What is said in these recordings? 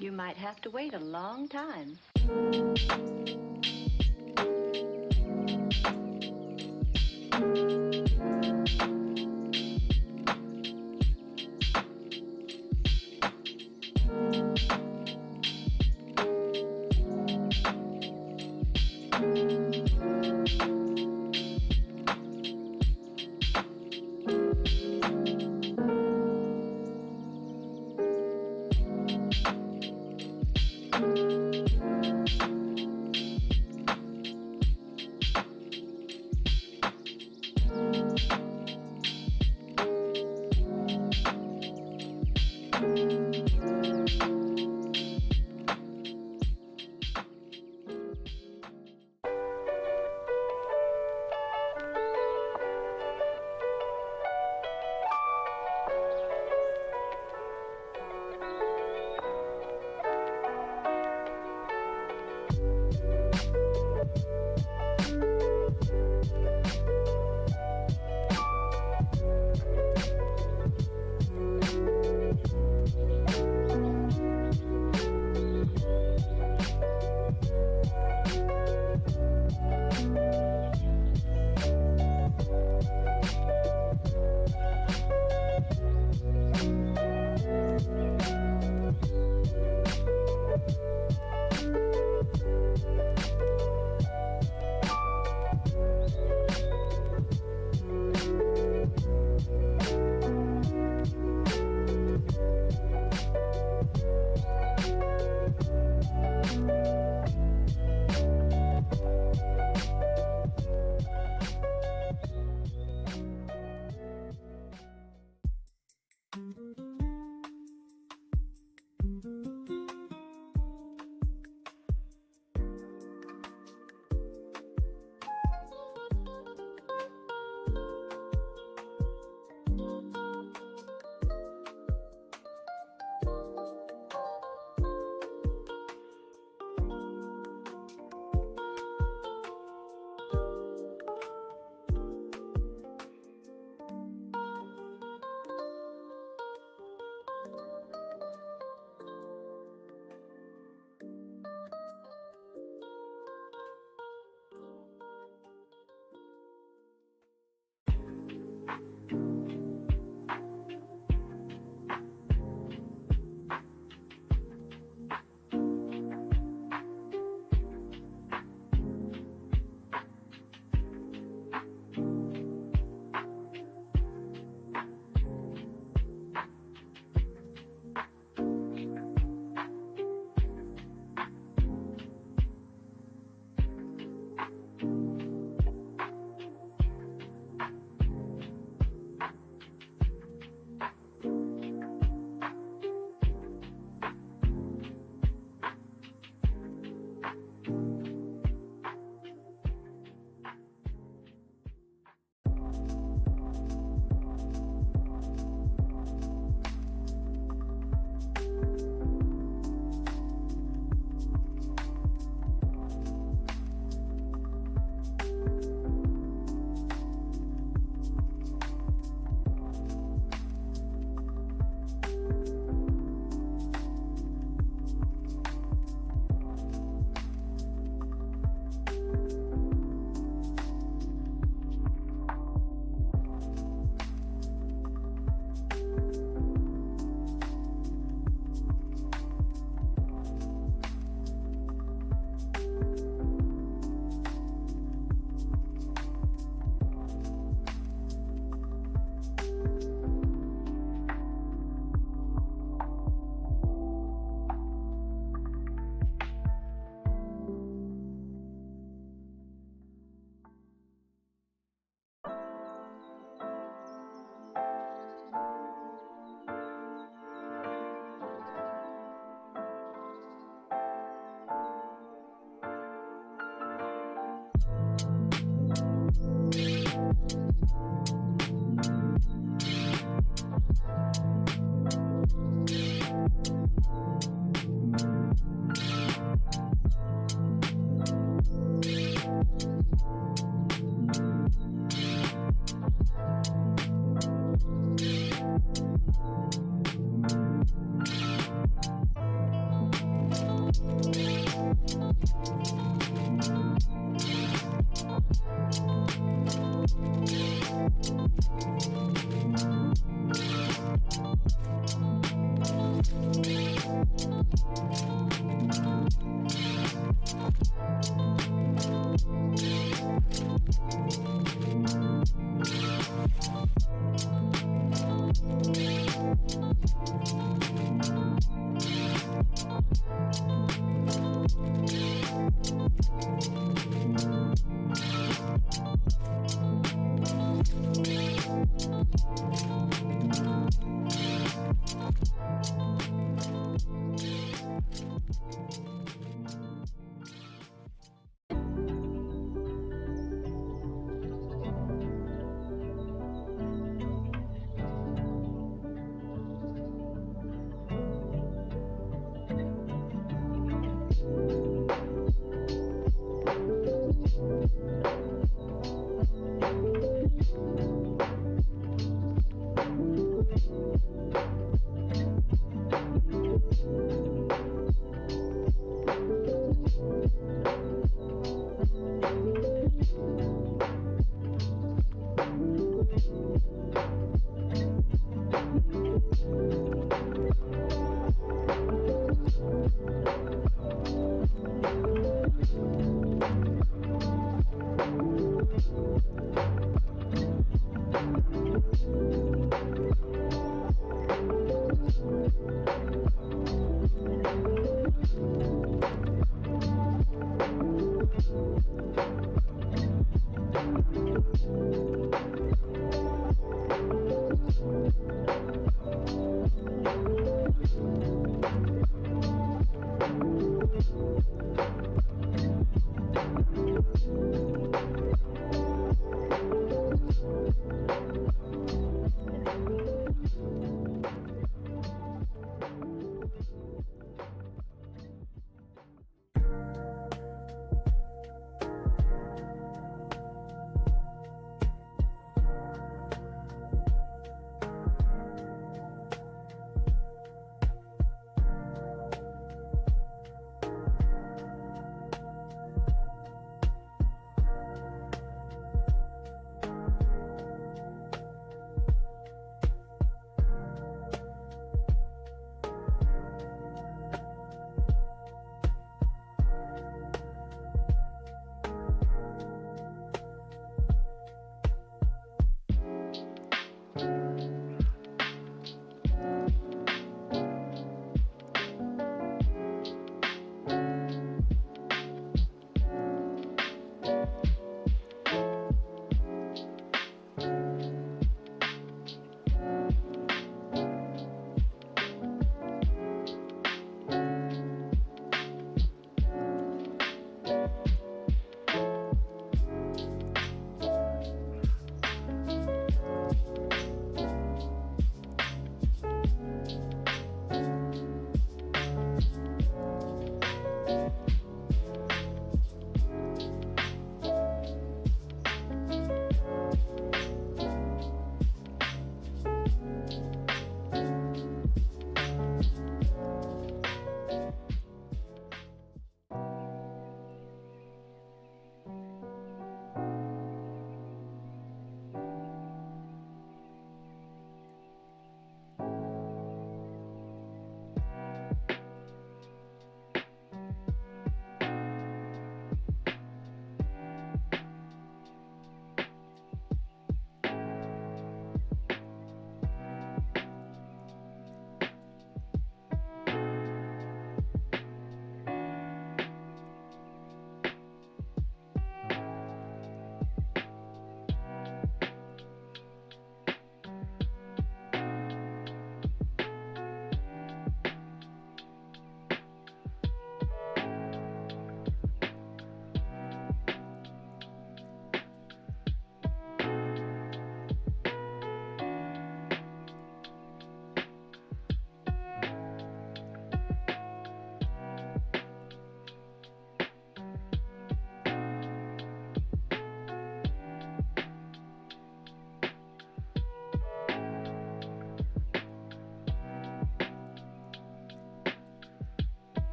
You might have to wait a long time.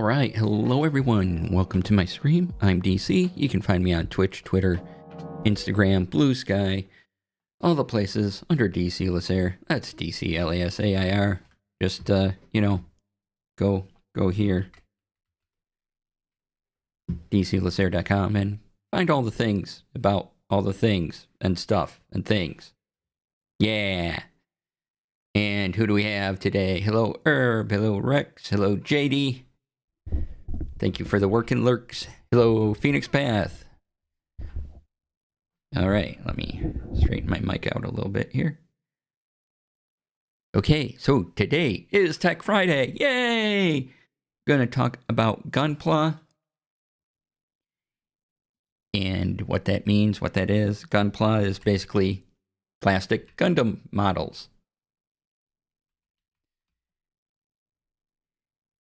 Alright, hello everyone. Welcome to my stream. I'm DC. You can find me on Twitch, Twitter, Instagram, Blue Sky, all the places under DC Lasair. That's DC Lasair. Just go here, DCLasair.com, and find all the things about all the things and stuff and things. Yeah. And who do we have today? Hello Herb, hello Rex, hello JD. Thank you for the working lurks. Hello Phoenix Path. Alright, let me straighten my mic out a little bit here. Okay, so today is Tech Friday. Yay! Gonna talk about Gunpla and what that means, what that is. Gunpla is basically plastic Gundam models.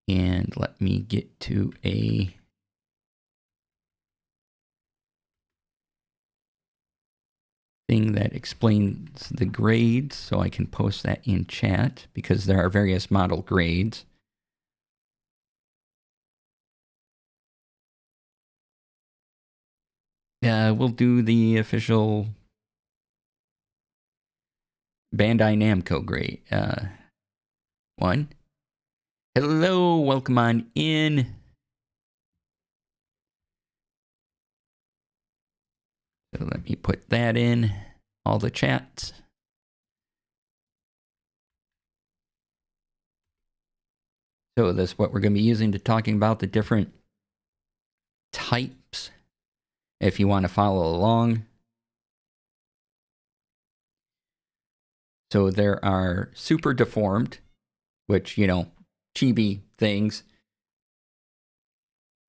And let me get to a thing that explains the grades so I can post that in chat because there are various model grades. We'll do the official Bandai Namco grade. One. Hello, welcome on in. So let me put that in all the chats. So that's what we're going to be using to talking about the different types. If you want to follow along. So there are super deformed, which, chibi things.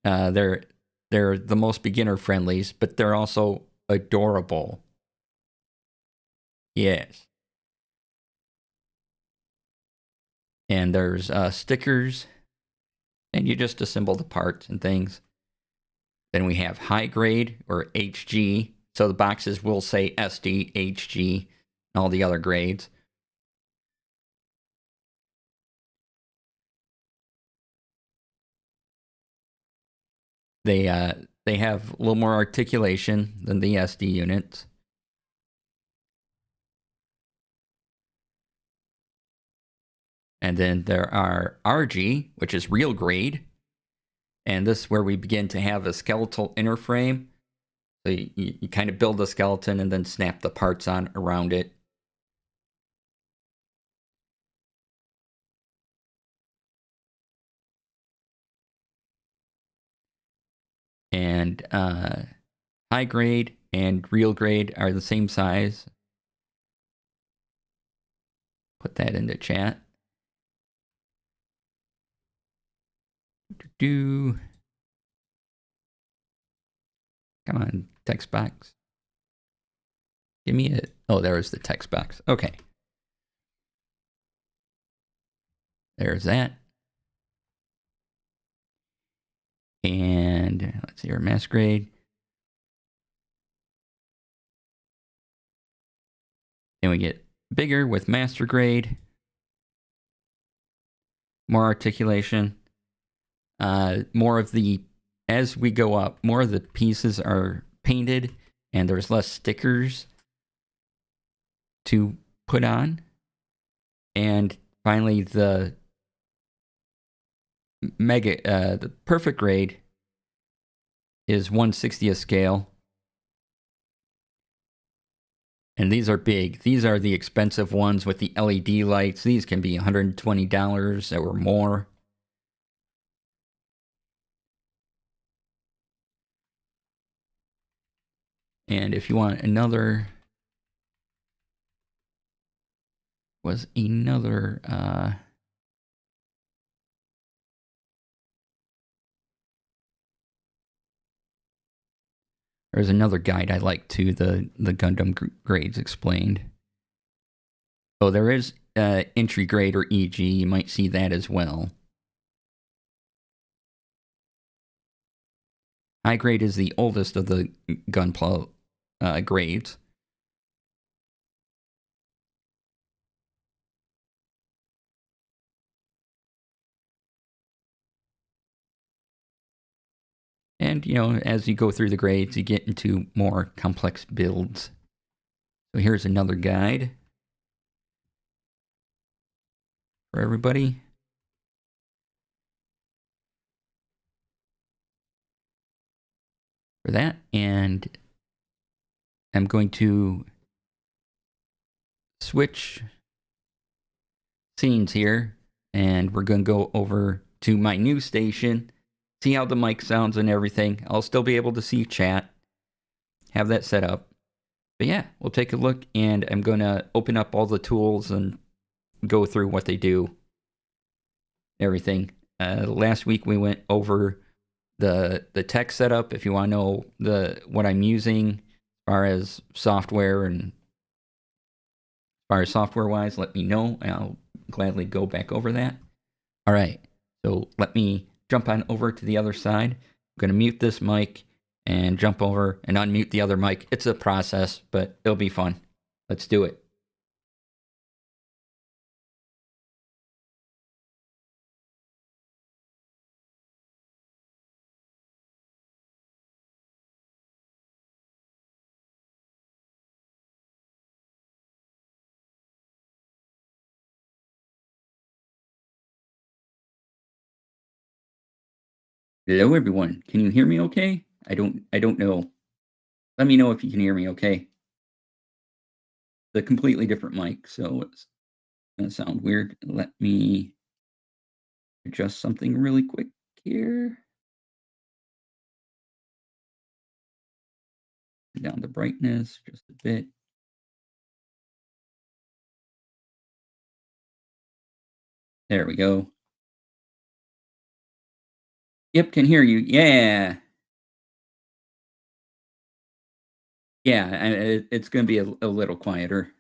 They're the most beginner friendlies, but they're also adorable. Yes. And there's stickers, and you just assemble the parts and things. Then we have high grade, or HG. So the boxes will say SD, HG, and all the other grades. They have a little more articulation than the SD units. And then there are RG, which is real grade. And this is where we begin to have a skeletal inner frame. So you kind of build the skeleton and then snap the parts on around it. And high grade and real grade are the same size. Put that into chat. Come on, text box. Give me it. Oh, there's the text box. Okay. There's that. And let's see our mass grade. Then we get bigger with master grade. More articulation. More of the, as we go up, more of the pieces are painted and there's less stickers to put on. And finally, the the perfect grade is 1/60th scale. And these are big. These are the expensive ones with the LED lights. These can be $120 or more. And if you want another, there's another guide I like too, the Gundam grades explained. Oh, there is entry grade or EG. You might see that as well. High grade is the oldest of the Gunpla grades. And, as you go through the grades, you get into more complex builds. So here's another guide for everybody. For that, and I'm going to switch scenes here, and we're going to go over to my new station, see how the mic sounds and everything. I'll still be able to see chat, have that set up. But yeah, we'll take a look, and I'm going to open up all the tools and go through what they do, everything. Last week we went over the tech setup. If you want to know what I'm using as far as software and as far as software wise, let me know. I'll gladly go back over that. All right, so let me jump on over to the other side. I'm going to mute this mic and jump over and unmute the other mic. It's a process, but it'll be fun. Let's do it. Hello, everyone. Can you hear me okay? I don't know. Let me know if you can hear me okay. The completely different mic, so it's gonna sound weird. Let me adjust something really quick here. Down the brightness just a bit. There we go. Yep, can hear you. Yeah. Yeah, it's gonna be a little quieter,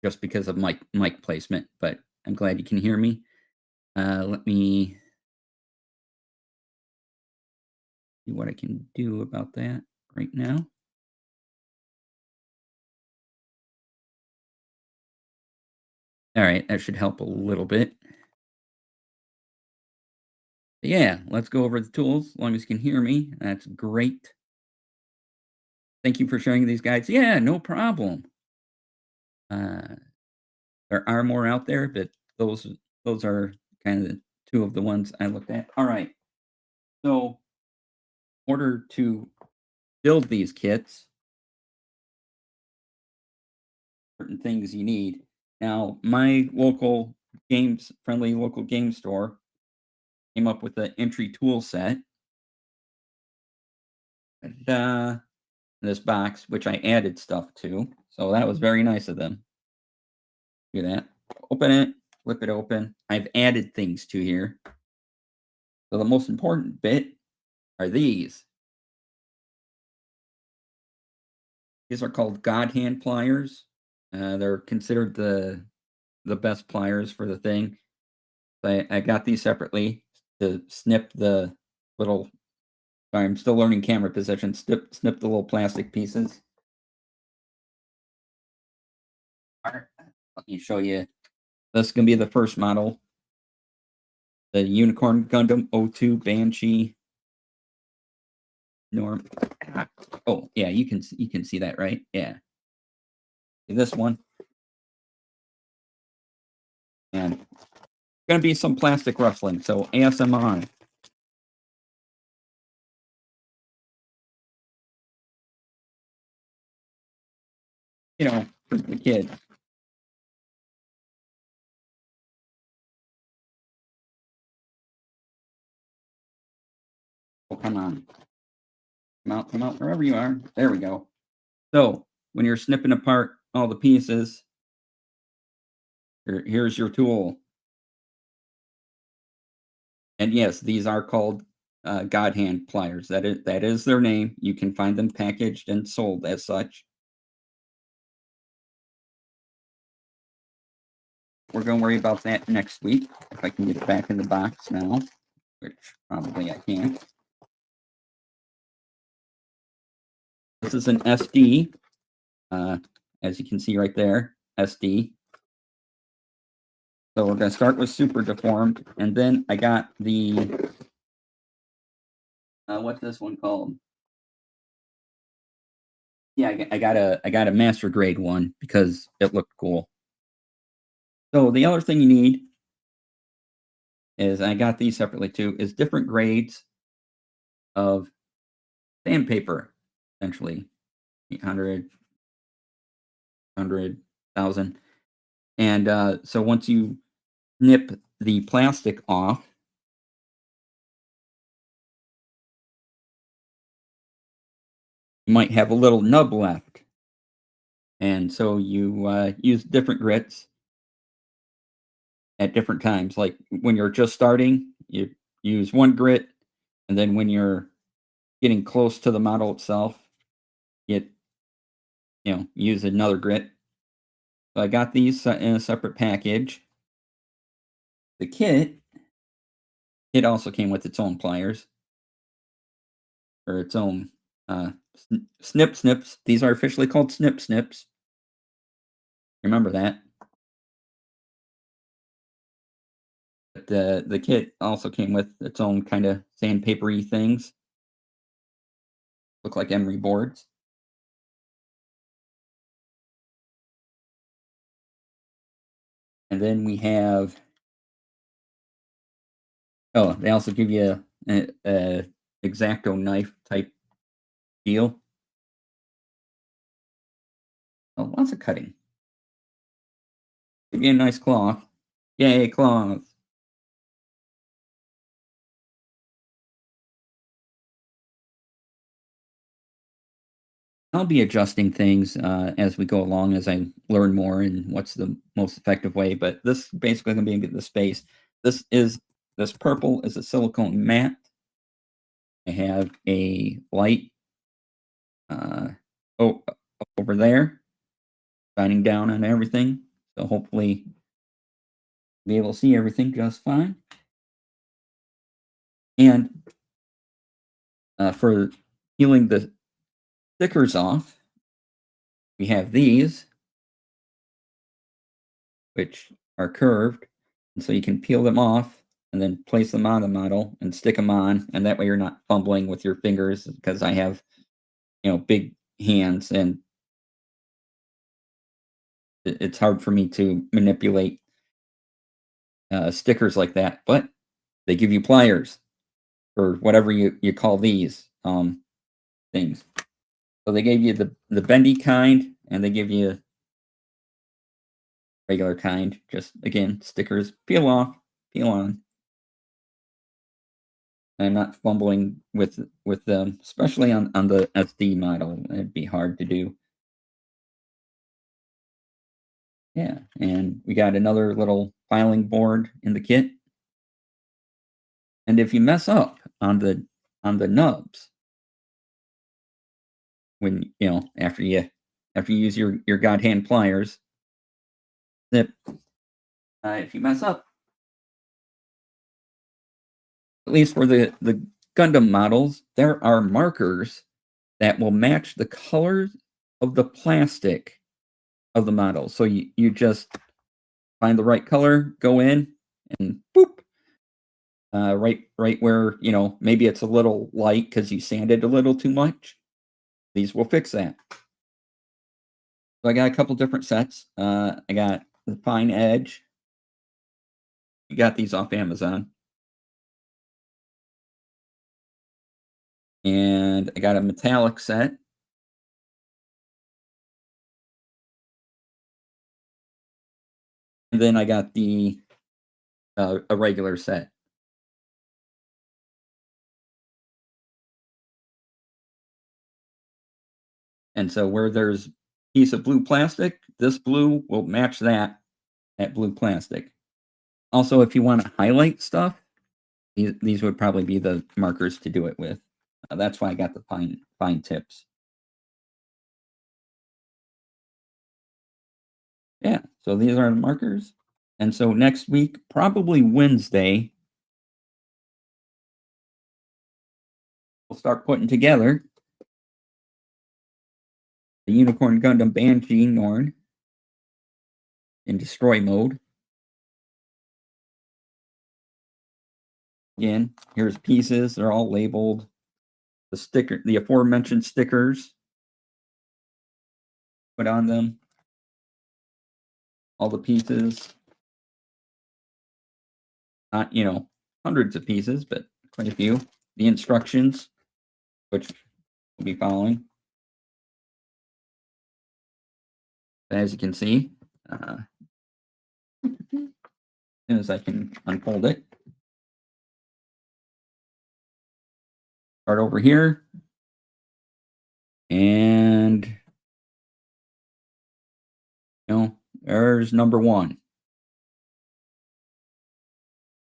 just because of mic placement, but I'm glad you can hear me. Let me see what I can do about that right now. All right, that should help a little bit. But yeah, let's go over the tools. As long as you can hear me, that's great. Thank you for sharing these guides. Yeah, no problem. Uh, there are more out there, but those are kind of the two of the ones I looked at. All right. So, in order to build these kits, certain things you need. Now, my friendly local game store came up with an entry tool set. And, this box, which I added stuff to. So that was very nice of them. Do that. Open it, flip it open. I've added things to here. So the most important bit are these. These are called God hand pliers. They're considered the best pliers for the thing. I got these separately to snip the little. Sorry, I'm still learning camera position. Snip the little plastic pieces. All right, let me show you. This is gonna be the first model. The Unicorn Gundam O2 Banshee Norm. Oh yeah, you can see that, right? Yeah. This one. And gonna be some plastic rustling, so ASMR. For the kids. Oh, come on. Come out wherever you are. There we go. So when you're snipping apart all the pieces, here's your tool. And yes, these are called God hand pliers. That is their name. You can find them packaged and sold as such. We're going to worry about that next week, if I can get it back in the box now, which probably I can't. This is an SD, as you can see right there, SD. So we're going to start with super deformed, and then I got the What's this one called? Yeah, I got a master grade one because it looked cool. So the other thing you need is I got these separately too, is different grades of sandpaper, essentially 800, and so once you nip the plastic off, you might have a little nub left, and so you use different grits at different times. Like when you're just starting, you use one grit, and then when you're getting close to the model itself, you use another grit. So I got these in a separate package. The kit, it also came with its own pliers or its own snip snips. These are officially called snip snips. Remember that. But the kit also came with its own kind of sandpapery things. Look like emery boards. And then we have, oh, they also give you a X-Acto knife type deal. Oh, lots of cutting. Give you a nice cloth. Yay, cloth. I'll be adjusting things as we go along as I learn more and what's the most effective way. But this basically going to be the space. This is this purple is a silicone matte. I have a light uh, oh, over there, shining down on everything. So hopefully be able to see everything just fine. And for peeling the stickers off, we have these, which are curved. And so you can peel them off and then place them on the model and stick them on. And that way you're not fumbling with your fingers because I have, big hands and it's hard for me to manipulate stickers like that. But they give you pliers or whatever you call these things. So they gave you the bendy kind and they give you regular kind. Just again, stickers peel off, peel on. I'm not fumbling with them, especially on the SD model. It'd be hard to do. Yeah, and we got another little filing board in the kit. And if you mess up on the nubs, when after you use your god hand pliers, that if you mess up, at least for the Gundam models, there are markers that will match the colors of the plastic of the model. So you just find the right color, go in, and boop, right where maybe it's a little light because you sanded a little too much. These will fix that. So I got a couple different sets. I got the fine edge. You got these off Amazon, and I got a metallic set. And then I got the a regular set. And so where there's piece of blue plastic, this blue will match that blue plastic. Also, if you want to highlight stuff, these would probably be the markers to do it with. That's why I got the fine tips. Yeah, so these are the markers. And so next week, probably Wednesday, we'll start putting together the Unicorn Gundam Banshee Norn in destroy mode. Again, here's pieces. They're all labeled. the aforementioned stickers, put on them, all the pieces, not, hundreds of pieces, but quite a few. The instructions, which we'll be following. As you can see, as soon as I can unfold it, start over here, and there's number one.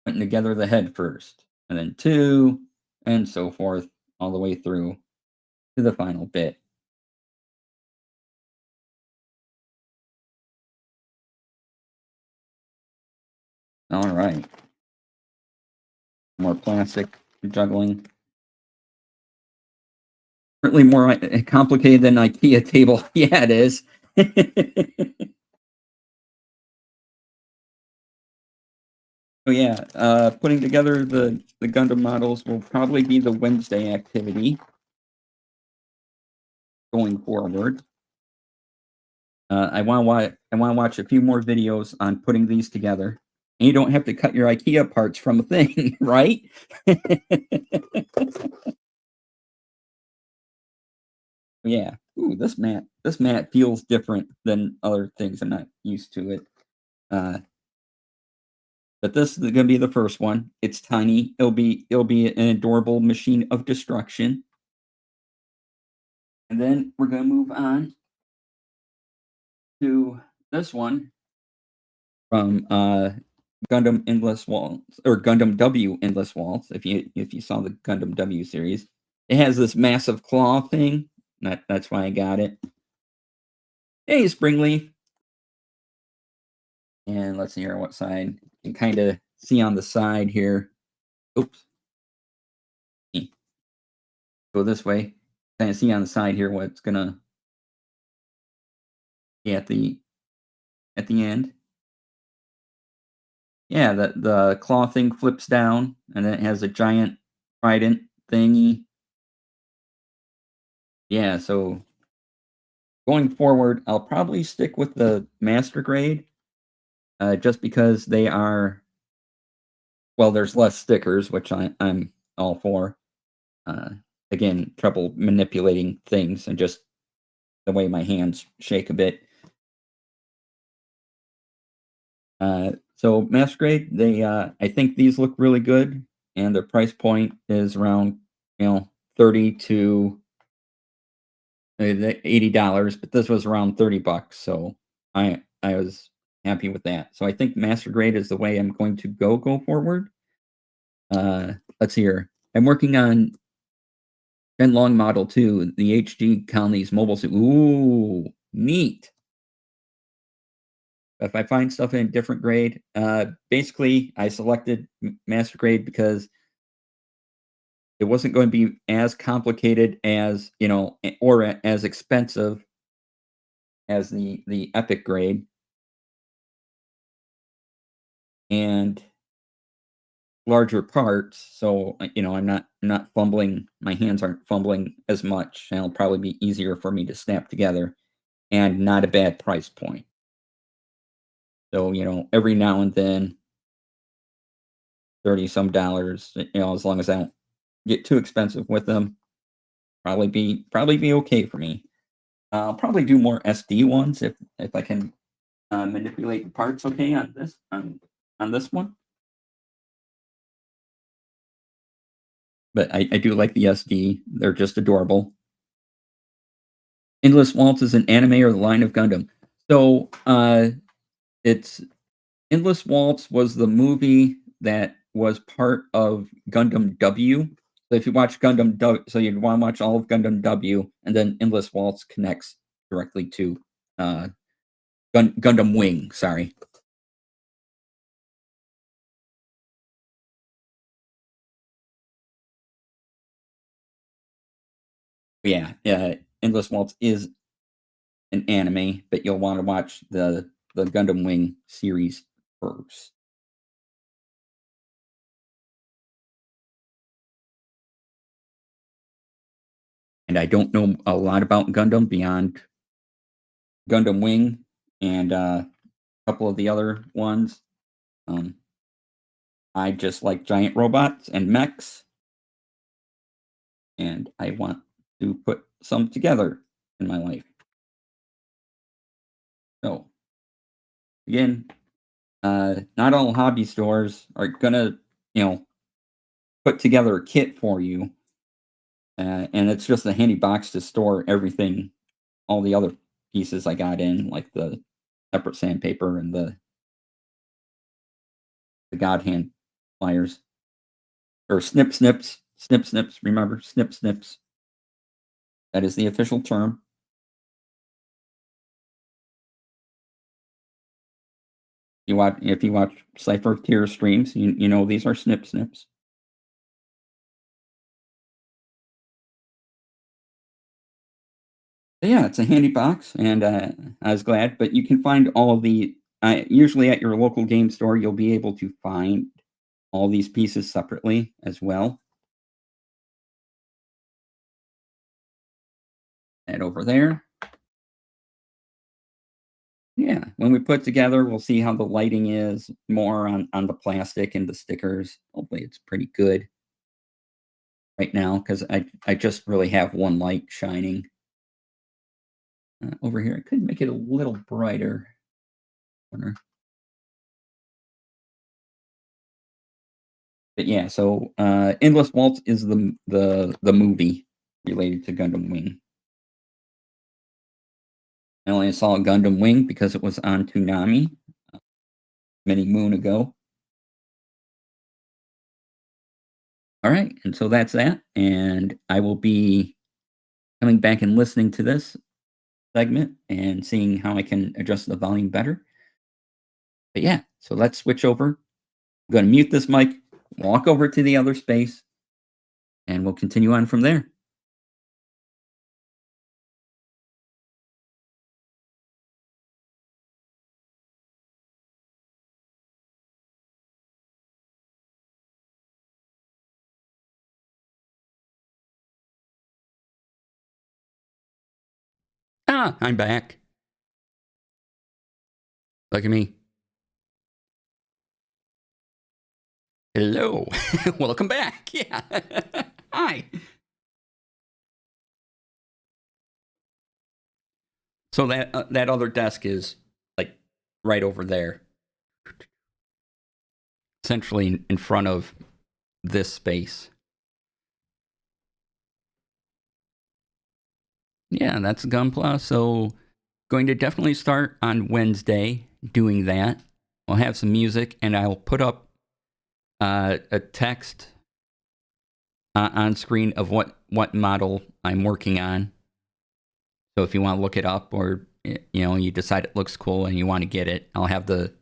Putting together the head first, and then two, and so forth, all the way through to the final bit. All right. More plastic juggling. Certainly more complicated than IKEA table. Yeah, it is. So yeah, putting together the Gundam models will probably be the Wednesday activity going forward. I want to watch a few more videos on putting these together. And you don't have to cut your IKEA parts from a thing, right? Yeah. Ooh, this mat feels different than other things. I'm not used to it. Uh, but this is gonna be the first one. It's tiny. It'll be an adorable machine of destruction. And then we're gonna move on to this one from Gundam Endless Waltz or Gundam W Endless Waltz. If you saw the Gundam W series, it has this massive claw thing. That's why I got it. Hey, Springleaf. And let's see here what side. You can kind of see on the side here. Oops. Go this way. Kind of see on the side here what's gonna be at the end. Yeah, the claw thing flips down, and then it has a giant trident thingy. Yeah, so going forward, I'll probably stick with the master grade, just because they are there's less stickers, which I'm all for. Uh, Again, trouble manipulating things and just the way my hands shake a bit. So master grade, I think these look really good, and their price point is around 30 to $80, but this was around $30, so I was happy with that. So I think master grade is the way I'm going to go forward. Let's see here. I'm working on Long Model 2, the HD Colonies mobile suit. Ooh, neat. If I find stuff in a different grade, basically I selected master grade because it wasn't going to be as complicated as, or as expensive as the epic grade. And larger parts, so I'm not fumbling. My hands aren't fumbling as much, and it'll probably be easier for me to snap together, and not a bad price point. So every now and then, 30 some dollars. As long as I don't get too expensive with them, probably be okay for me. I'll probably do more SD ones if I can manipulate the parts okay on this one. But I do like the SD. They're just adorable. Endless Waltz is an anime or the line of Gundam. So it's Endless Waltz was the movie that was part of Gundam W. So if you watch Gundam W, so you'd want to watch all of Gundam W, and then Endless Waltz connects directly to uh, Gundam Wing. Sorry. Yeah, yeah. Endless Waltz is an anime, but you'll want to watch the Gundam Wing series first. and I don't know a lot about Gundam beyond Gundam Wing and a couple of the other ones. Um, I just like giant robots and mechs, and I want to put some together in my life. So again, not all hobby stores are gonna, you know, put together a kit for you, and it's just a handy box to store everything, all the other pieces I got in, like the separate sandpaper and the God hand pliers or snip snips. Remember, snip snips. That is the official term. If you watch Cypher tier streams, you know these are snip snips. But yeah, it's a handy box, and I was glad. But you can find all of the usually at your local game store, you'll be able to find all these pieces separately as well. And over there, yeah. When we put together, we'll see how the lighting is more on the plastic and the stickers. Hopefully, it's pretty good right now because I just really have one light shining over here. I could make it a little brighter. Wonder. But yeah, so Endless Waltz is the movie related to Gundam Wing. I only saw Gundam Wing because it was on Toonami many moon ago. All right, and so that's that. And I will be coming back and listening to this segment and seeing how I can adjust the volume better. But yeah, so let's switch over. I'm going to mute this mic, walk over to the other space, and we'll continue on from there. Ah, I'm back. Look at me. Hello. Welcome back. Yeah. Hi. So that other desk is like right over there, essentially in front of this space. Yeah, that's Gunpla. So going to definitely start on Wednesday doing that. I'll have some music and I'll put up a text on screen of what model I'm working on. So if you want to look it up or you decide it looks cool and you want to get it, I'll have the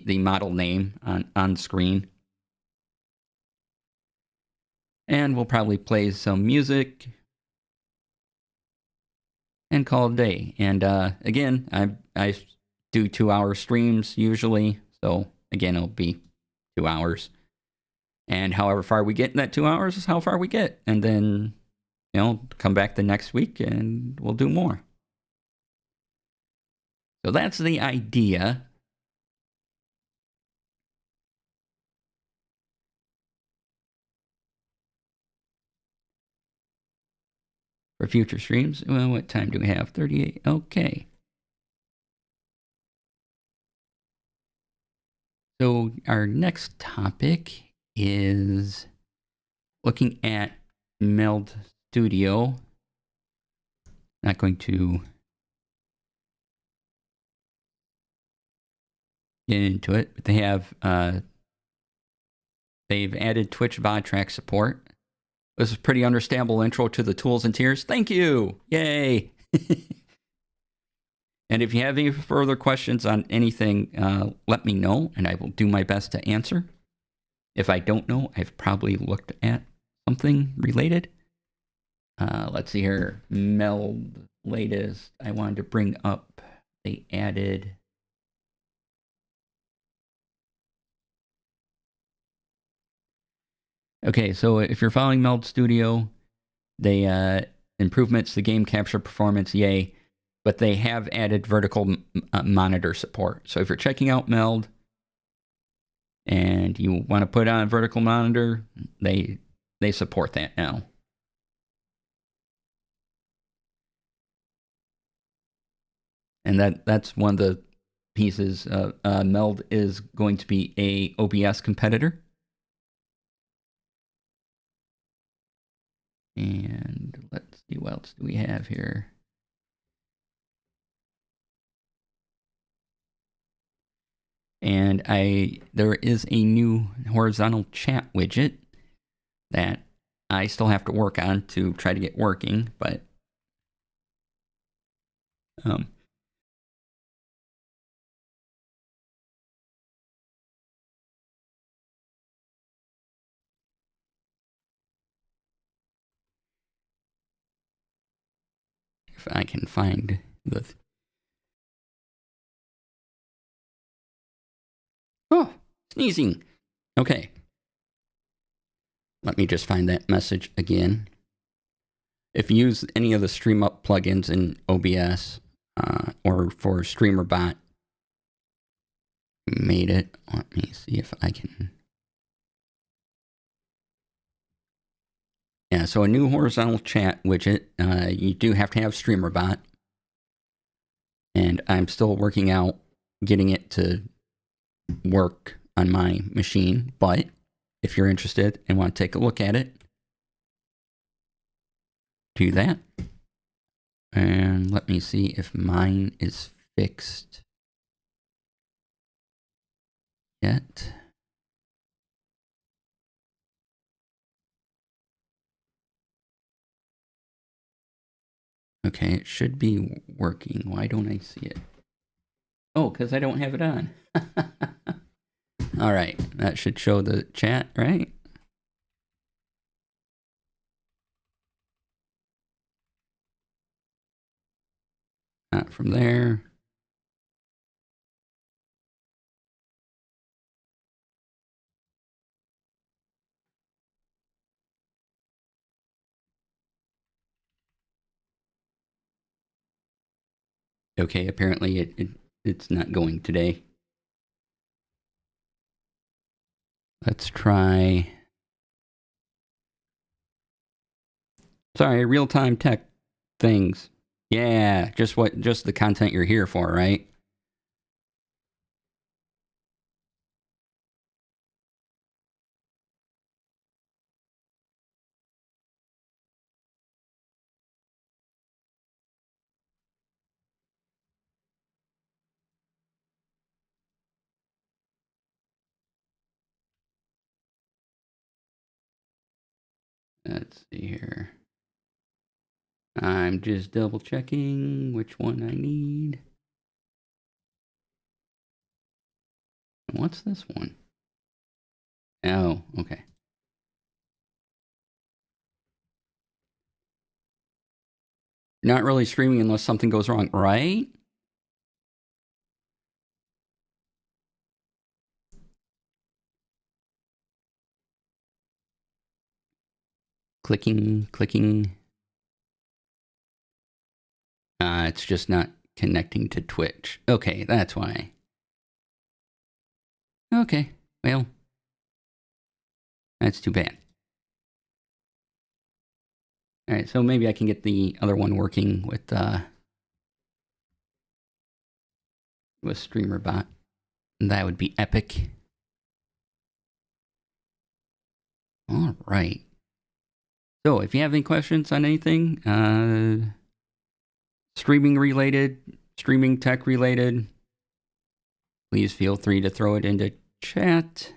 model name on screen. And we'll probably play some music and call it a day. And again, I do 2-hour streams usually. So again, it'll be 2 hours. And however far we get in that 2 hours is how far we get. And then, come back the next week and we'll do more. So that's the idea. For future streams. Well, what time do we have? 38. Okay. So our next topic is looking at Meld Studio. Not going to get into it, but they've added Twitch VOD track support. This is a pretty understandable intro to the tools and tiers. Thank you. Yay. And if you have any further questions on anything, let me know, and I will do my best to answer. If I don't know, I've probably looked at something related. Let's see here. Meld latest. I wanted to bring up. They added. Okay, so if you're following Meld Studio, They improvements to game capture performance, yay, but they have added vertical monitor support. So if you're checking out Meld and you want to put on a vertical monitor, they support that now. And that's one of the pieces. Meld is going to be a OBS competitor. And let's see, what else do we have here? And there is a new horizontal chat widget that I still have to work on to try to get working, but if I can find the sneezing. Okay. Let me just find that message again. If you use any of the StreamUp plugins in OBS or for StreamerBot, made it. Let me see if I can. Yeah, so a new horizontal chat widget. You do have to have StreamerBot. And I'm still working out getting it to work on my machine. But if you're interested and want to take a look at it, do that. And let me see if mine is fixed yet. Okay, it should be working. Why don't I see it? Oh, because I don't have it on. All right, that should show the chat, right? Not from there. Okay, apparently it's not going today. Let's try. Sorry, real-time tech things. Yeah, just the content you're here for, right? Let's see here. I'm just double checking which one I need. What's this one? Oh, okay. Not really streaming unless something goes wrong, right? Clicking. It's just not connecting to Twitch. Okay, that's why. Okay, well, that's too bad. All right, so maybe I can get the other one working with StreamerBot. That would be epic. All right. So if you have any questions on anything, streaming related, streaming tech related, please feel free to throw it into chat.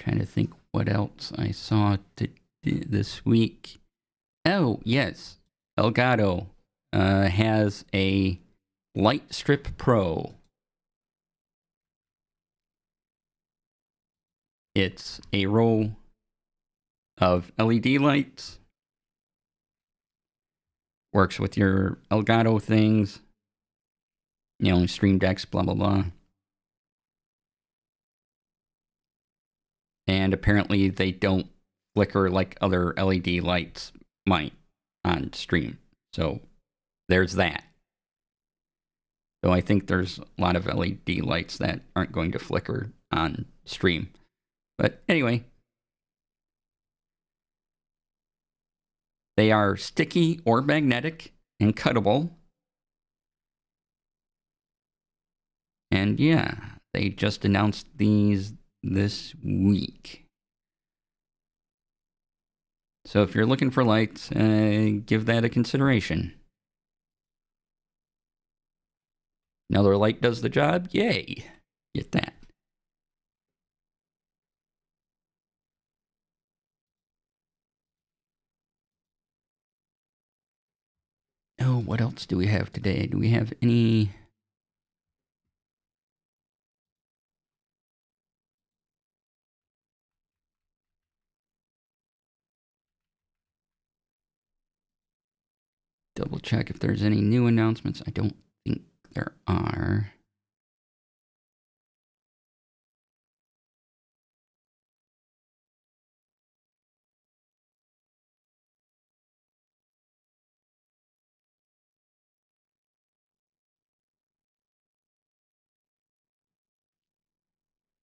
Trying to think what else I saw this week. Oh, yes. Elgato has a Light Strip Pro. It's a row of LED lights. Works with your Elgato things. You know, stream decks, blah, blah, blah. And apparently they don't flicker like other LED lights might on stream. So there's that. So I think there's a lot of LED lights that aren't going to flicker on stream. But anyway, they are sticky or magnetic and cuttable. And yeah, they just announced these this week. So if you're looking for lights, give that a consideration. Another light does the job? Yay! Get that. Oh, what else do we have today? Do we have any... Double check if there's any new announcements. I don't think there are.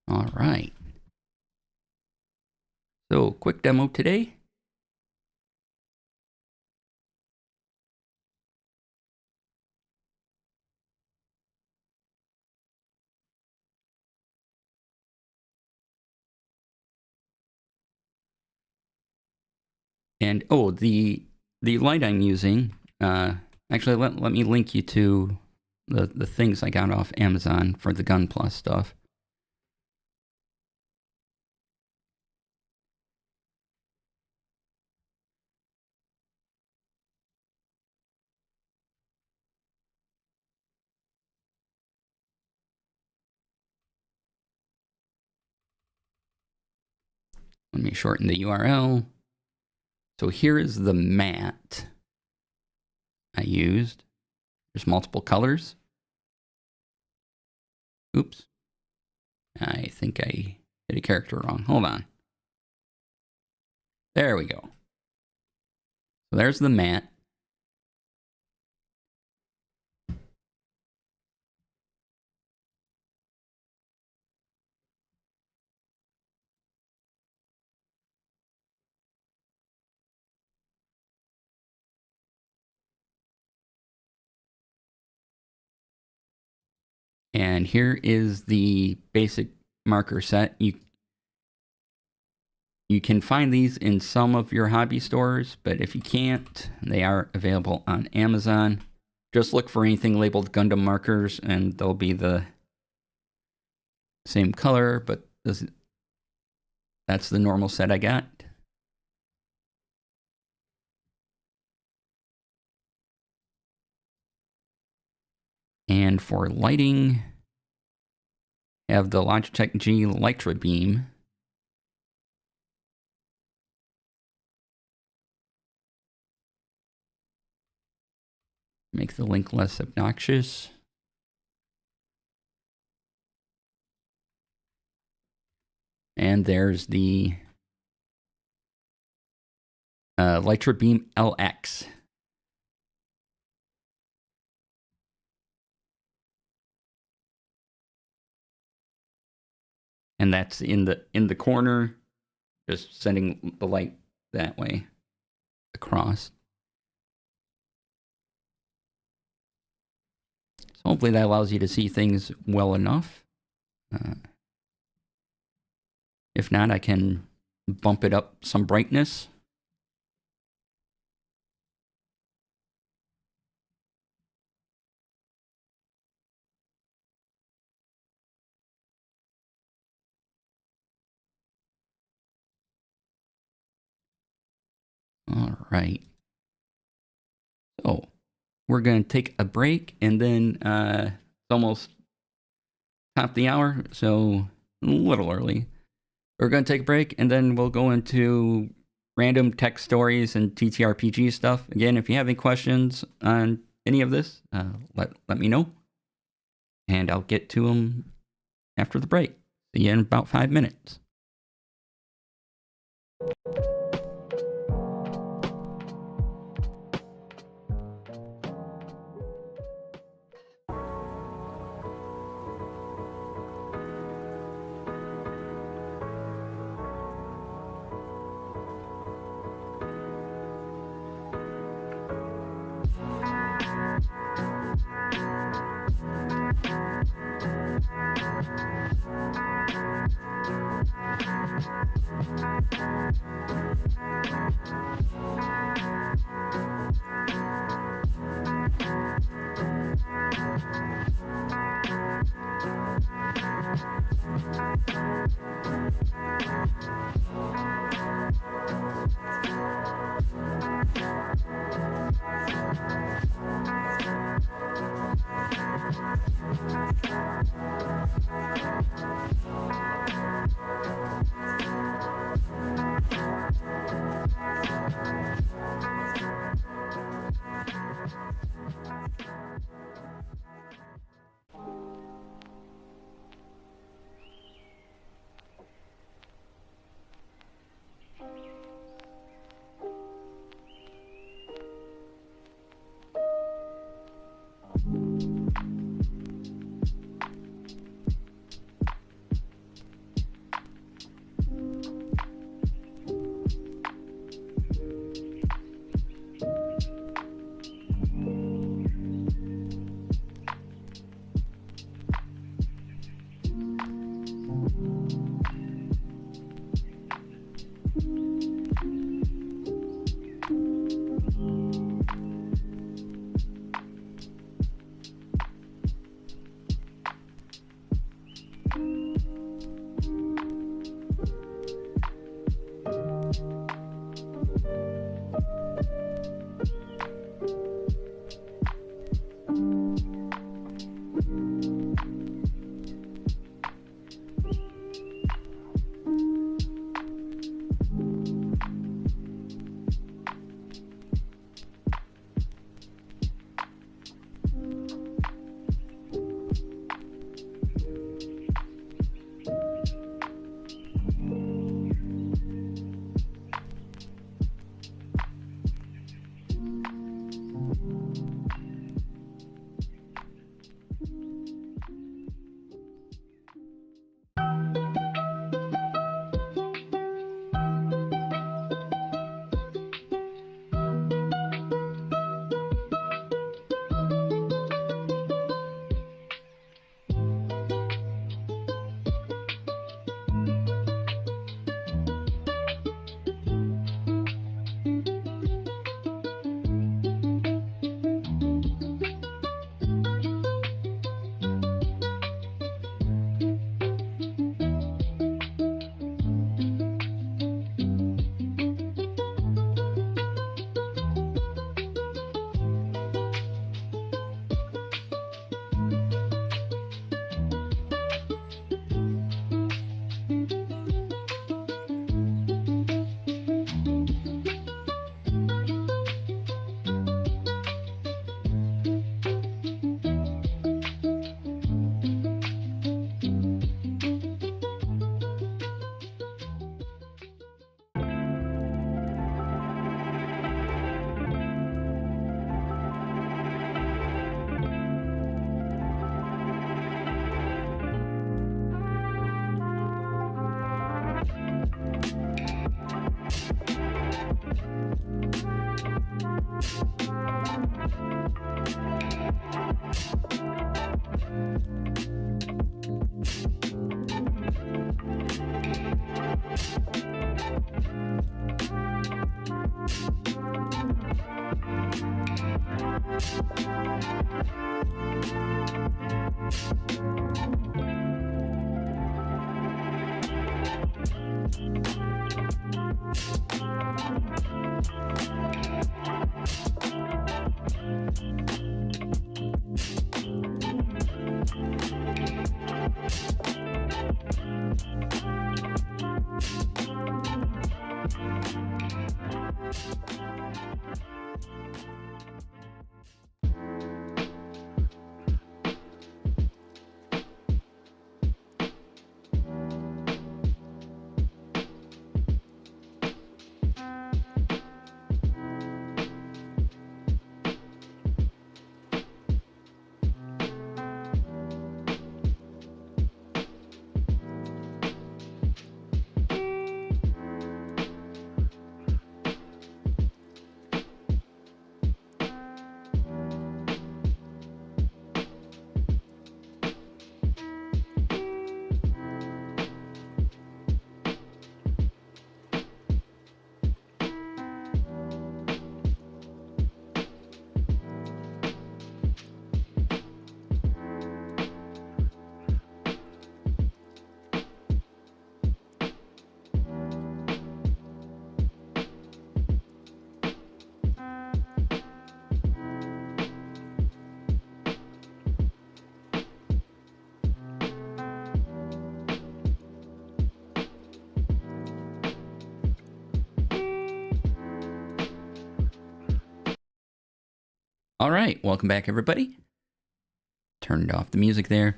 All right. So, quick demo today. And oh, the light I'm using, actually let me link you to the things I got off Amazon for the Gunpla stuff. Let me shorten the URL. So here is the mat I used. There's multiple colors. Oops. I think I did a character wrong. Hold on. There we go. So there's the mat. And here is the basic marker set. You can find these in some of your hobby stores, but if you can't, they are available on Amazon. Just look for anything labeled Gundam markers and they'll be the same color, but that's the normal set I got. And for lighting, I have the Logitech G Lytra Beam. Make the link less obnoxious. And there's the Lytra Beam LX. And that's in the corner, just sending the light that way across. So hopefully that allows you to see things well enough. If not, I can bump it up some brightness. All right. So we're going to take a break, and then it's almost top the hour, so a little early. We're going to take a break, and then we'll go into random tech stories and TTRPG stuff. Again, if you have any questions on any of this, let me know, and I'll get to them after the break. See you in about 5 minutes. All right, welcome back, everybody. Turned off the music there.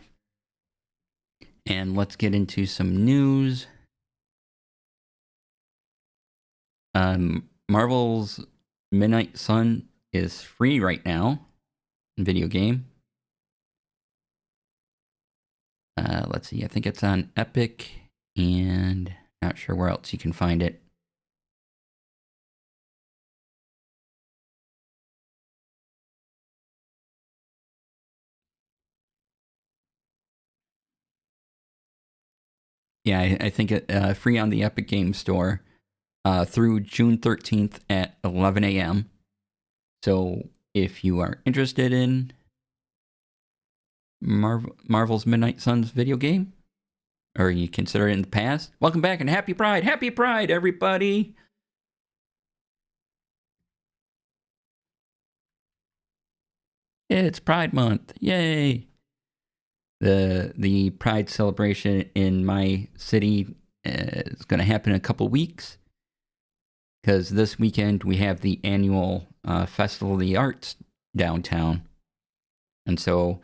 And let's get into some news. Marvel's Midnight Sun is free right now. Video game. Let's see, I think it's on Epic and not sure where else you can find it. Yeah, I think it free on the Epic Game Store through June 13th at 11 a.m. So if you are interested in Marvel's Midnight Suns video game, or you consider it in the past, welcome back and happy Pride! Happy Pride, everybody! It's Pride Month! Yay! The Pride celebration in my city is going to happen in a couple weeks, because this weekend we have the annual Festival of the Arts downtown. And so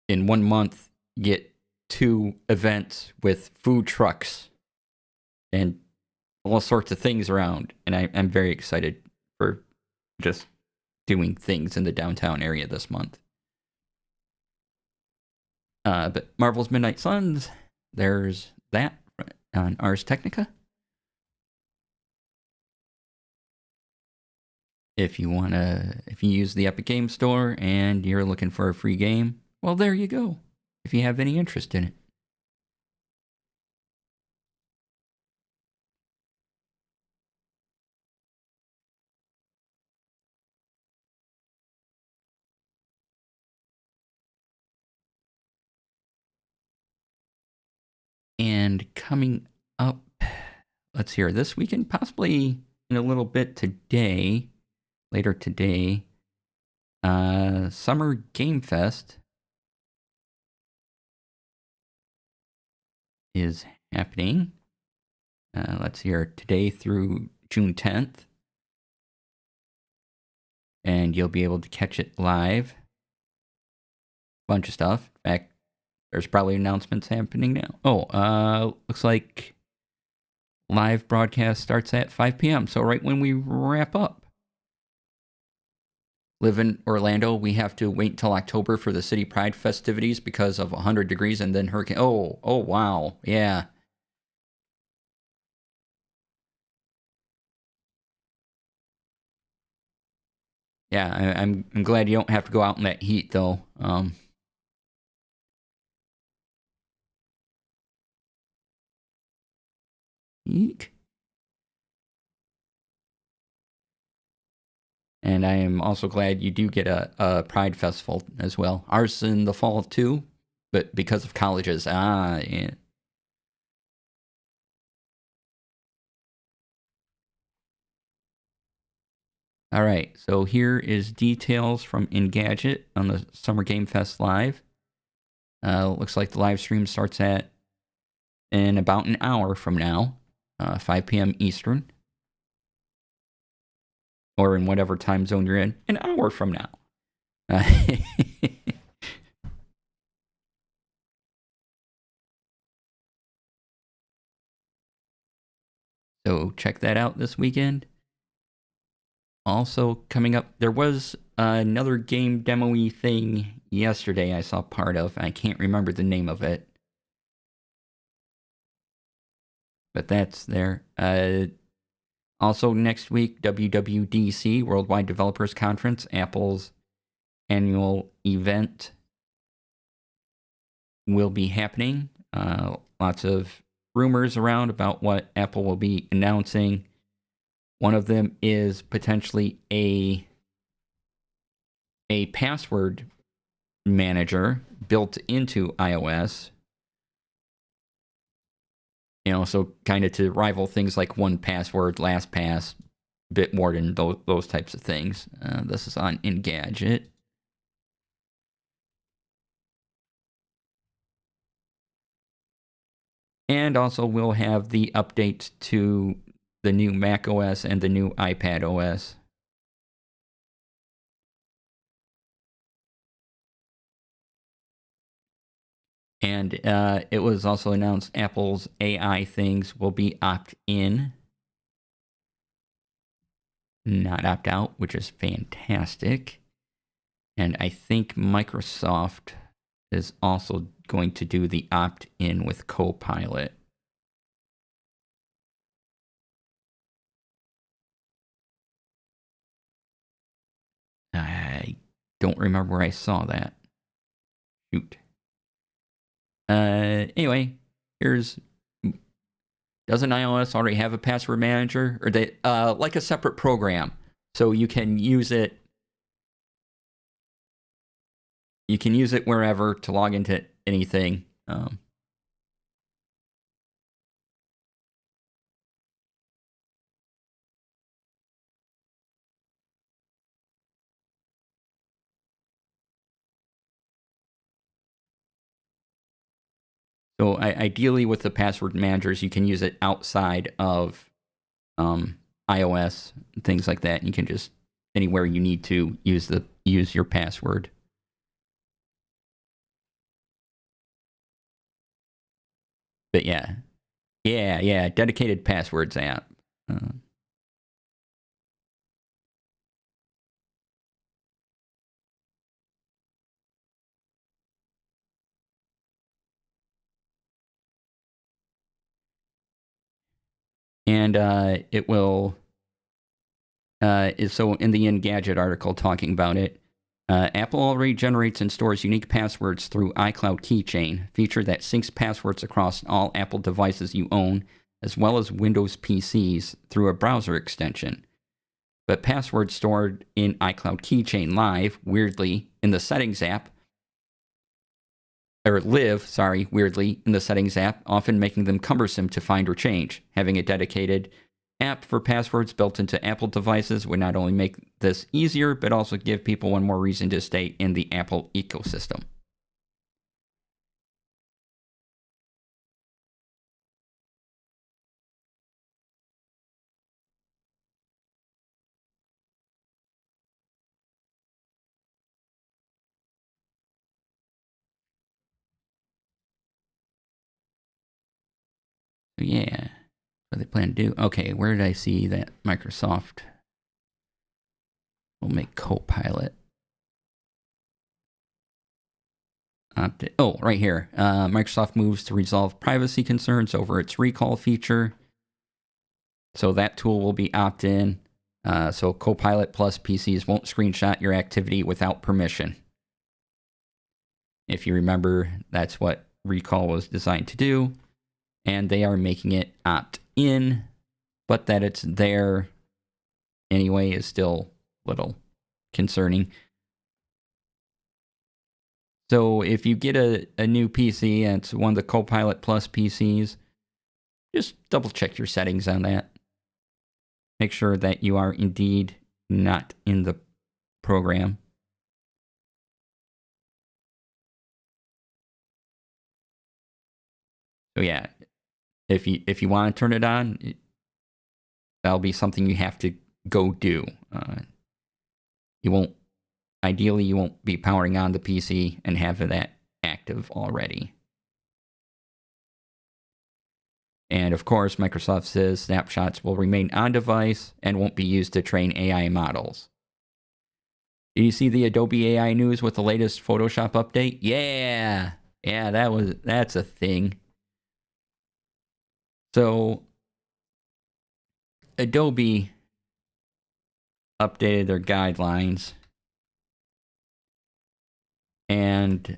in 1 month, you get 2 events with food trucks and all sorts of things around. And I'm very excited for just doing things in the downtown area this month. But Marvel's Midnight Suns, there's that on Ars Technica. If you use the Epic Game Store and you're looking for a free game, well, there you go. If you have any interest in it. And coming up, let's hear this weekend, possibly in a little bit today, later today, Summer Game Fest is happening. Let's hear today through June 10th. And you'll be able to catch it live. Bunch of stuff. In fact, there's probably announcements happening now. Looks like live broadcast starts at 5 p.m. So right when we wrap up. Live in Orlando, we have to wait until October for the City Pride festivities because of 100 degrees and then hurricane. Oh, wow. Yeah. Yeah, I'm glad you don't have to go out in that heat, though. Eek. And I am also glad you do get a Pride Festival as well. Ours in the fall, too, but because of colleges. Yeah. All right, so here is details from Engadget on the Summer Game Fest Live. Looks like the live stream starts in about an hour from now, 5 p.m. Eastern. Or in whatever time zone you're in, an hour from now. So check that out this weekend. Also coming up, there was another game demo-y thing yesterday I saw part of. I can't remember the name of it. But that's there. Also next week, WWDC, Worldwide Developers Conference, Apple's annual event will be happening. Lots of rumors around about what Apple will be announcing. One of them is potentially a password manager built into iOS. So kind of to rival things like 1Password, LastPass, Bitwarden, those types of things. This is on Engadget. And also we'll have the updates to the new Mac OS and the new iPad OS. And it was also announced Apple's AI things will be opt-in, not opt-out, which is fantastic. And I think Microsoft is also going to do the opt-in with Copilot. I don't remember where I saw that. Shoot. Anyway, doesn't iOS already have a password manager? Or they like a separate program, so you can use it. You can use it wherever to log into anything. So ideally, with the password managers, you can use it outside of iOS, things like that. You can just anywhere you need to use your password. But yeah, dedicated passwords app. And it will. So in the Engadget article talking about it, Apple already generates and stores unique passwords through iCloud Keychain, feature that syncs passwords across all Apple devices you own, as well as Windows PCs through a browser extension. But passwords stored in iCloud Keychain weirdly, in the Settings app, weirdly, in the Settings app, often making them cumbersome to find or change. Having a dedicated app for passwords built into Apple devices would not only make this easier, but also give people one more reason to stay in the Apple ecosystem. So yeah, what they plan to do. Okay, where did I see that Microsoft will make Copilot? Right here. Microsoft moves to resolve privacy concerns over its recall feature. So that tool will be opt-in. So Copilot Plus PCs won't screenshot your activity without permission. If you remember, that's what recall was designed to do. And they are making it opt-in, but that it's there anyway is still a little concerning. So if you get a new PC and it's one of the Copilot Plus PCs, just double check your settings on that. Make sure that you are indeed not in the program. So yeah, if you want to turn it on, that'll be something you have to go do. Ideally, you won't be powering on the PC and have that active already. And of course, Microsoft says snapshots will remain on device and won't be used to train AI models. Did you see the Adobe AI news with the latest Photoshop update? Yeah, that's a thing. So Adobe updated their guidelines, and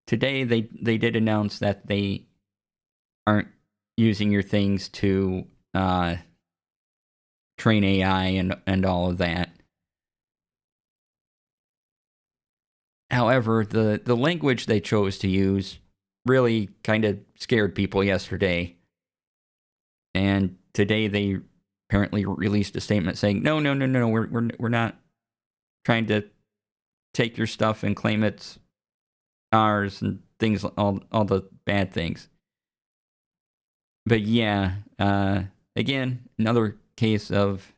today they did announce that they aren't using your things to train AI and all of that. However, the language they chose to use really kind of scared people yesterday. And today they apparently released a statement saying, no, we're not trying to take your stuff and claim it's ours and things, all the bad things. But yeah, again, another case of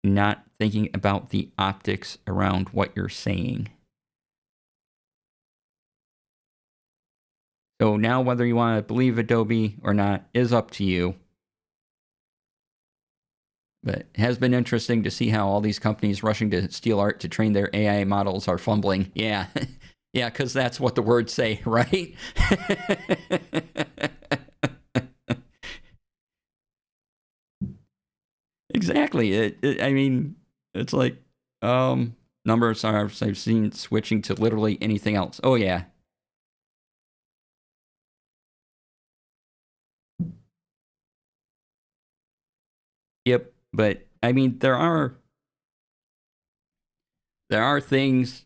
not thinking about the optics around what you're saying. So now whether you want to believe Adobe or not is up to you. But it has been interesting to see how all these companies rushing to steal art to train their AI models are fumbling. Yeah. Yeah, because that's what the words say, right? Exactly. I mean, it's like number of stars I've seen switching to literally anything else. Oh, yeah. Yep. But I mean, there are things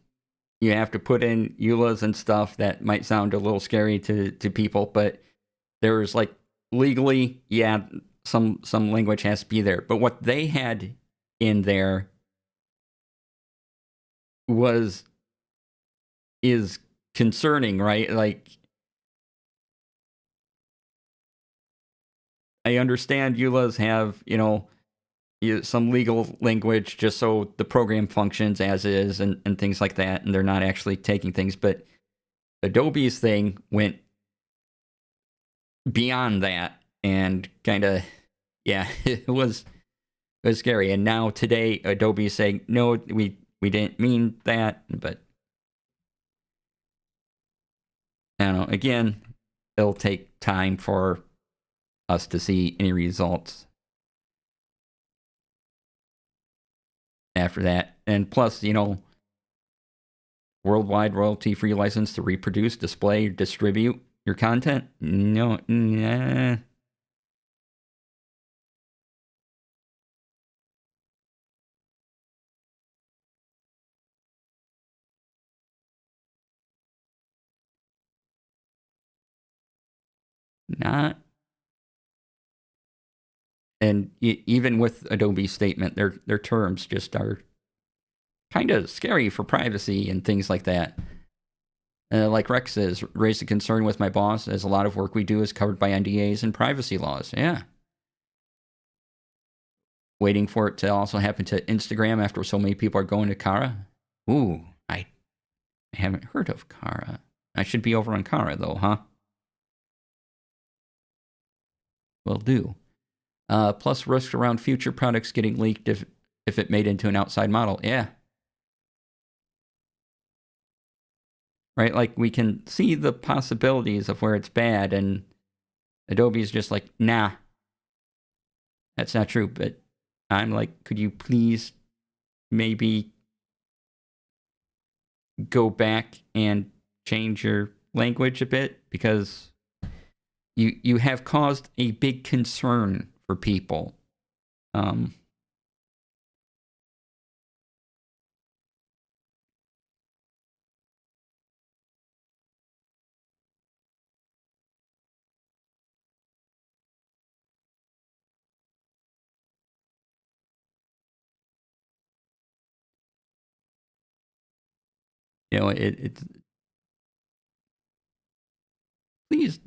you have to put in EULAs and stuff that might sound a little scary to people, but there's like legally, yeah, some language has to be there. But what they had in there is concerning, right? Like, I understand EULAs have, some legal language just so the program functions as is and things like that, and they're not actually taking things. But Adobe's thing went beyond that and kind of, yeah, it was scary. And now today, Adobe is saying, no, we didn't mean that. But I don't know. Again, it'll take time for us to see any results after that. And plus, worldwide royalty-free license to reproduce, display, distribute your content? No, nah. Not. And even with Adobe's statement, their terms just are kind of scary for privacy and things like that. Like Rex says, raised a concern with my boss as a lot of work we do is covered by NDAs and privacy laws. Yeah. Waiting for it to also happen to Instagram after so many people are going to Kara. Ooh, I haven't heard of Kara. I should be over on Kara though, huh? Will do. Plus risk around future products getting leaked if it made into an outside model. Yeah. Right? Like we can see the possibilities of where it's bad, and Adobe's just like, nah, that's not true. But I'm like, could you please maybe go back and change your language a bit? Because you have caused a big concern for people. Um, it's please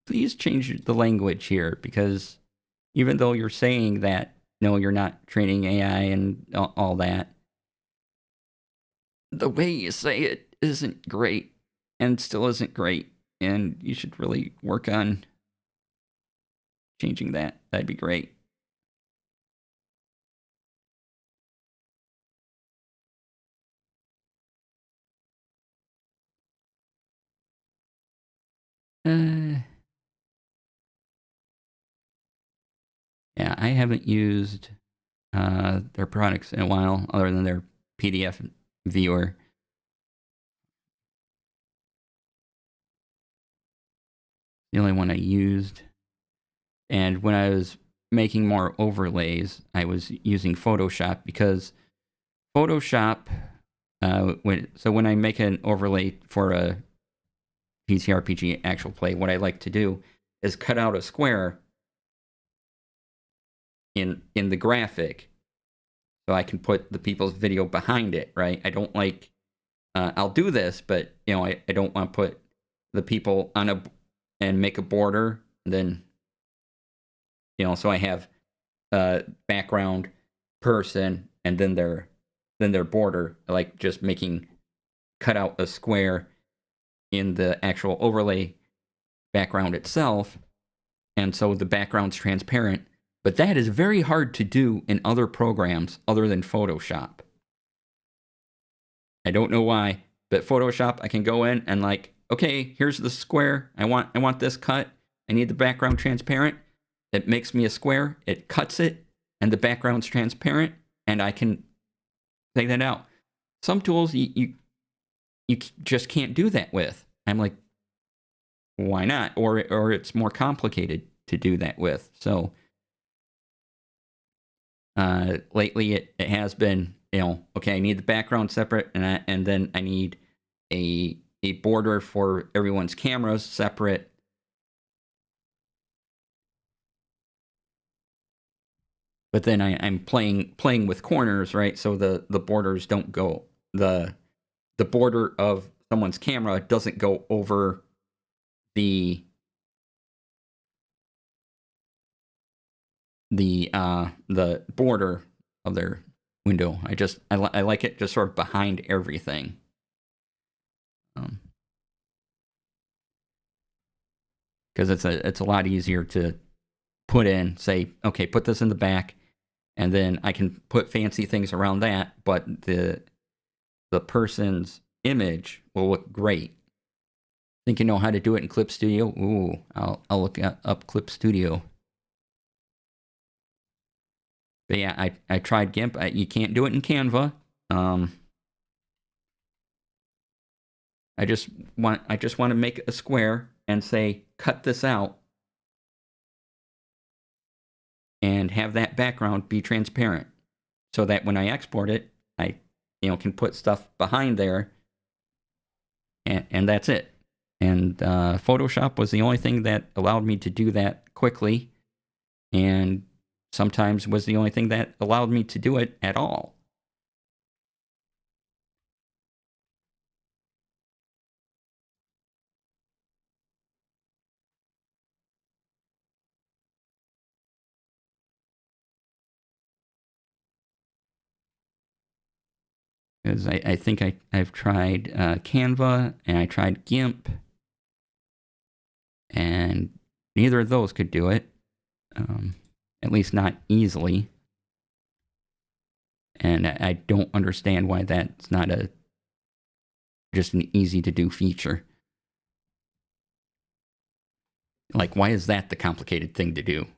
please change the language here, because even though you're saying that no, you're not training AI and all that, the way you say it isn't great, and still isn't great, and you should really work on changing that. That'd be great. Uh, yeah, I haven't used their products in a while, other than their PDF viewer. The only one I used. And when I was making more overlays, I was using Photoshop, because Photoshop, when I make an overlay for a PTRPG actual play, what I like to do is cut out a square in the graphic, so I can put the people's video behind it, right? I don't like, I'll do this, but I don't want to put the people on and make a border, and then so I have background person and then their border. I like just cut out a square in the actual overlay background itself, and so the background's transparent. But that is very hard to do in other programs other than Photoshop. I don't know why, but Photoshop, I can go in and like, okay, here's the square. I want this cut. I need the background transparent. It makes me a square. It cuts it, and the background's transparent, and I can take that out. Some tools you just can't do that with. I'm like, why not? Or it's more complicated to do that with. So lately it has been, okay, I need the background separate, and then I need a border for everyone's cameras separate. But then I'm playing with corners, right? So the borders don't go, the border of someone's camera doesn't go over the border of their window. I like it just sort of behind everything. Because it's a lot easier to put in, say, okay, put this in the back, and then I can put fancy things around that, but the person's image will look great. Think you know how to do it in Clip Studio? Ooh, I'll look up Clip Studio. But yeah, I tried GIMP. You can't do it in Canva. I just want to make a square and say, cut this out, and have that background be transparent, so that when I export it, I can put stuff behind there, and that's it. And Photoshop was the only thing that allowed me to do that quickly, and sometimes was the only thing that allowed me to do it at all. Because I think I've tried Canva, and I tried GIMP, and neither of those could do it, at least not easily. And I don't understand why that's not just an easy to do feature. Like, why is that the complicated thing to do?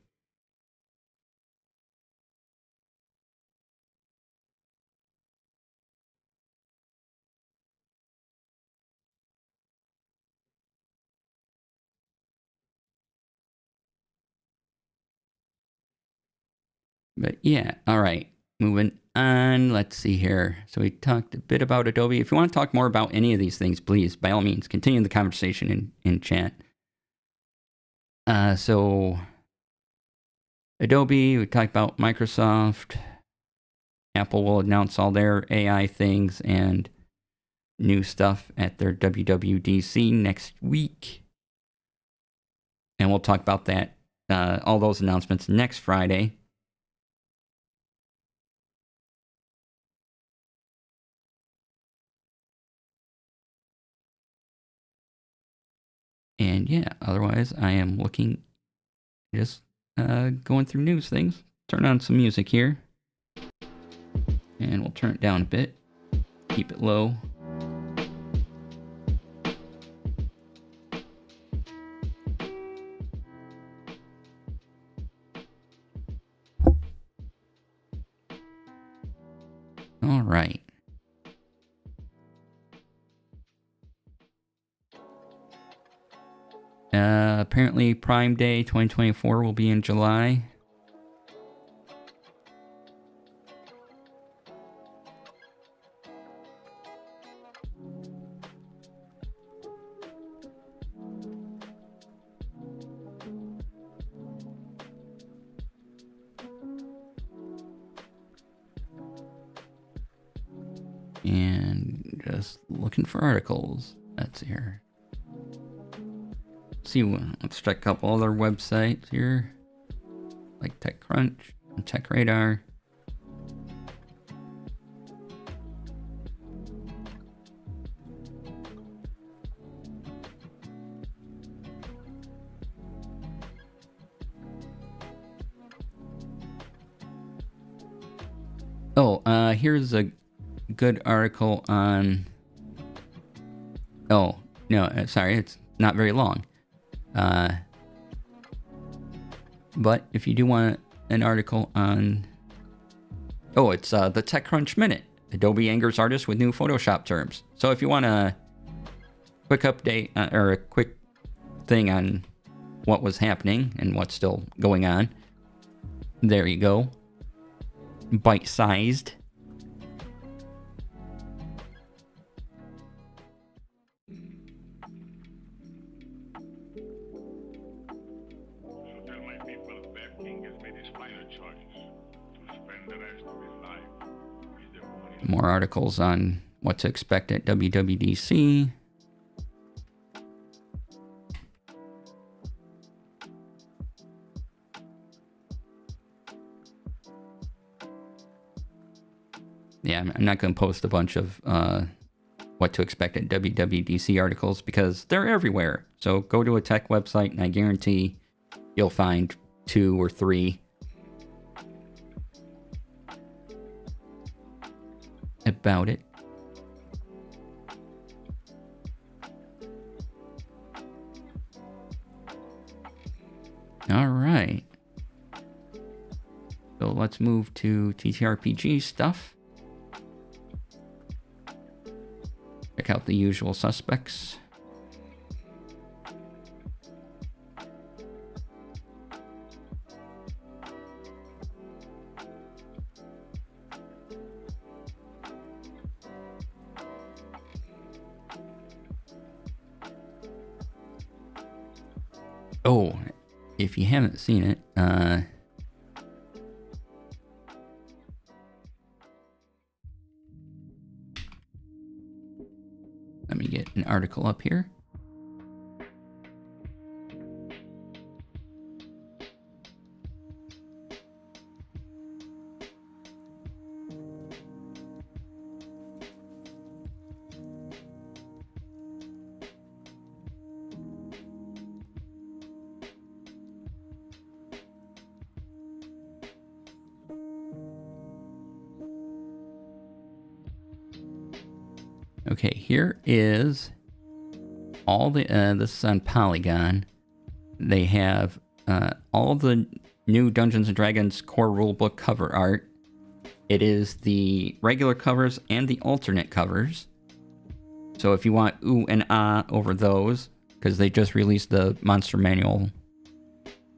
But yeah, all right. Moving on. Let's see here. So we talked a bit about Adobe. If you want to talk more about any of these things, please, by all means, continue the conversation in chat. So Adobe, we talked about Microsoft. Apple will announce all their AI things and new stuff at their WWDC next week. And we'll talk about that, all those announcements next Friday. And yeah, otherwise I am looking, just going through news things. Turn on some music here. And we'll turn it down a bit. Keep it low. All right. Apparently Prime Day 2024 will be in July. And just looking for articles. That's here. Let's check a couple other websites here, like TechCrunch and TechRadar. here's a good article on... Oh, no, sorry, it's not very long. But if you do want an article on... Oh, it's the TechCrunch Minute. Adobe angers artists with new Photoshop terms. So if you want a quick update or a quick thing on what was happening and what's still going on, there you go. Bite-sized. More articles on what to expect at WWDC. Yeah, I'm not going to post a bunch of what to expect at WWDC articles because they're everywhere. So go to a tech website and I guarantee you'll find 2 or 3 about it. All right. So let's move to TTRPG stuff. Check out the usual suspects. Oh, if you haven't seen it, let me get an article up here. Okay, here is all the, this is on Polygon. They have all the new Dungeons & Dragons core rulebook cover art. It is the regular covers and the alternate covers. So if you want ooh and ah over those, because they just released the Monster Manual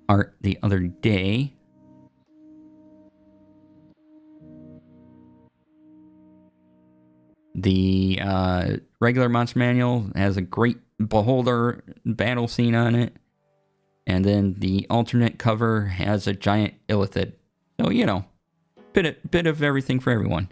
art the other day. The regular Monster Manual has a great Beholder battle scene on it. And then the alternate cover has a giant Illithid. So, you know, bit of everything for everyone.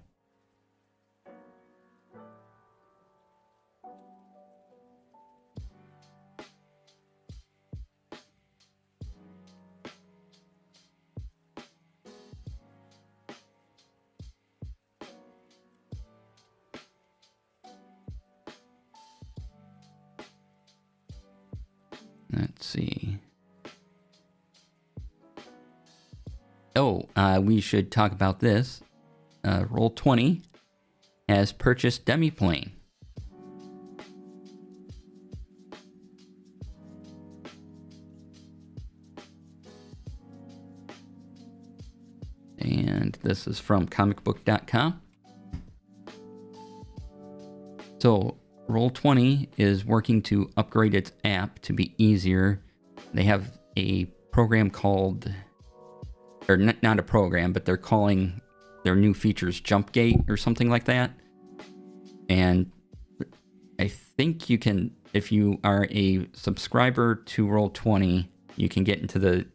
Let's see. Oh, we should talk about this. Roll20 has purchased Demiplane. And this is from comicbook.com. So, Roll20 is working to upgrade its app to be easier. They have a program called, or not a program, but they're calling their new features Jumpgate or something like that. And I think you can, if you are a subscriber to Roll20, you can get into the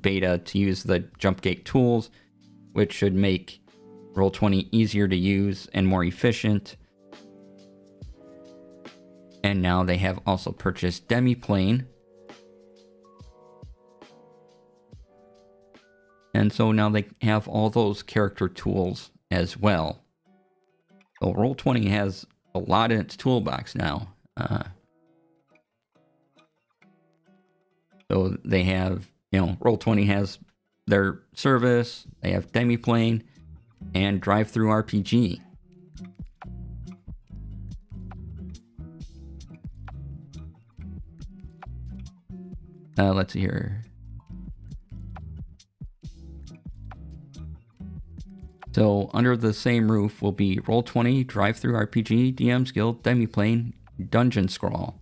beta to use the Jumpgate tools, which should make Roll20 easier to use and more efficient. And now they have also purchased Demiplane. And so now they have all those character tools as well. So Roll20 has a lot in its toolbox now. So they have, you know, Roll20 has their service. They have Demiplane. and drive-through RPG. Let's see here. So under the same roof will be Roll20, Drive-Through RPG, DM's Guild, Demiplane, Dungeon Scrawl.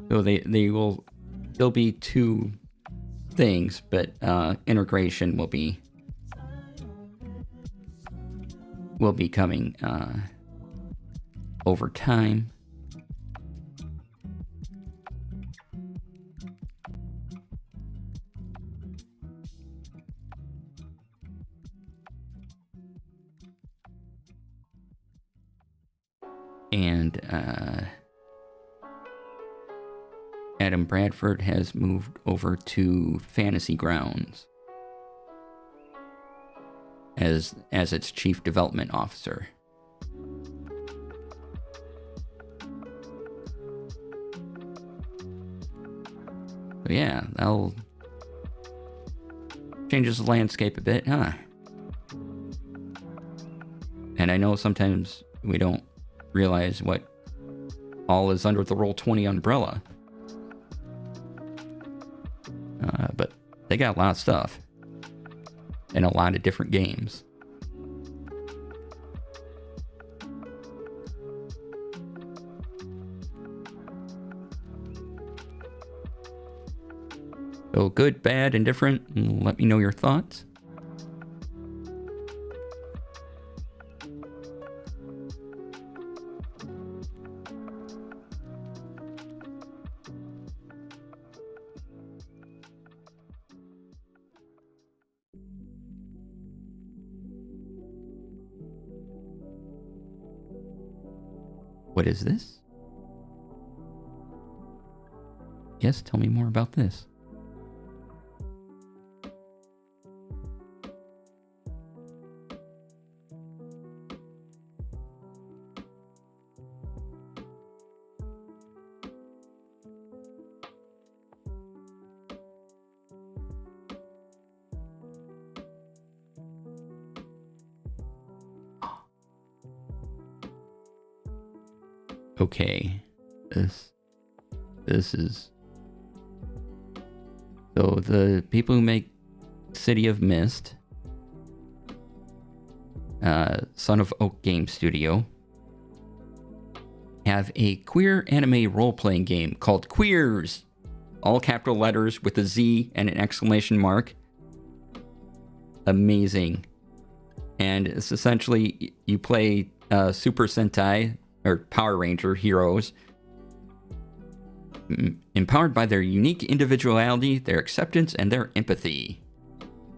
So there'll be two things, but integration will be coming over time. And Adam Bradford has moved over to Fantasy Grounds as its chief development officer. So yeah, that'll changes the landscape a bit, huh? And I know sometimes we don't realize what all is under the Roll20 umbrella. But they got a lot of stuff and a lot of different games. So good, bad, indifferent. Let me know your thoughts. What is this? Yes, tell me more about this. Okay, this is, so the people who make City of Mist, Son of Oak Game Studio, have a queer anime role-playing game called Queers, all capital letters with a Z and an exclamation mark. Amazing. And it's essentially, you play Super Sentai or Power Ranger heroes, empowered by their unique individuality, their acceptance, and their empathy.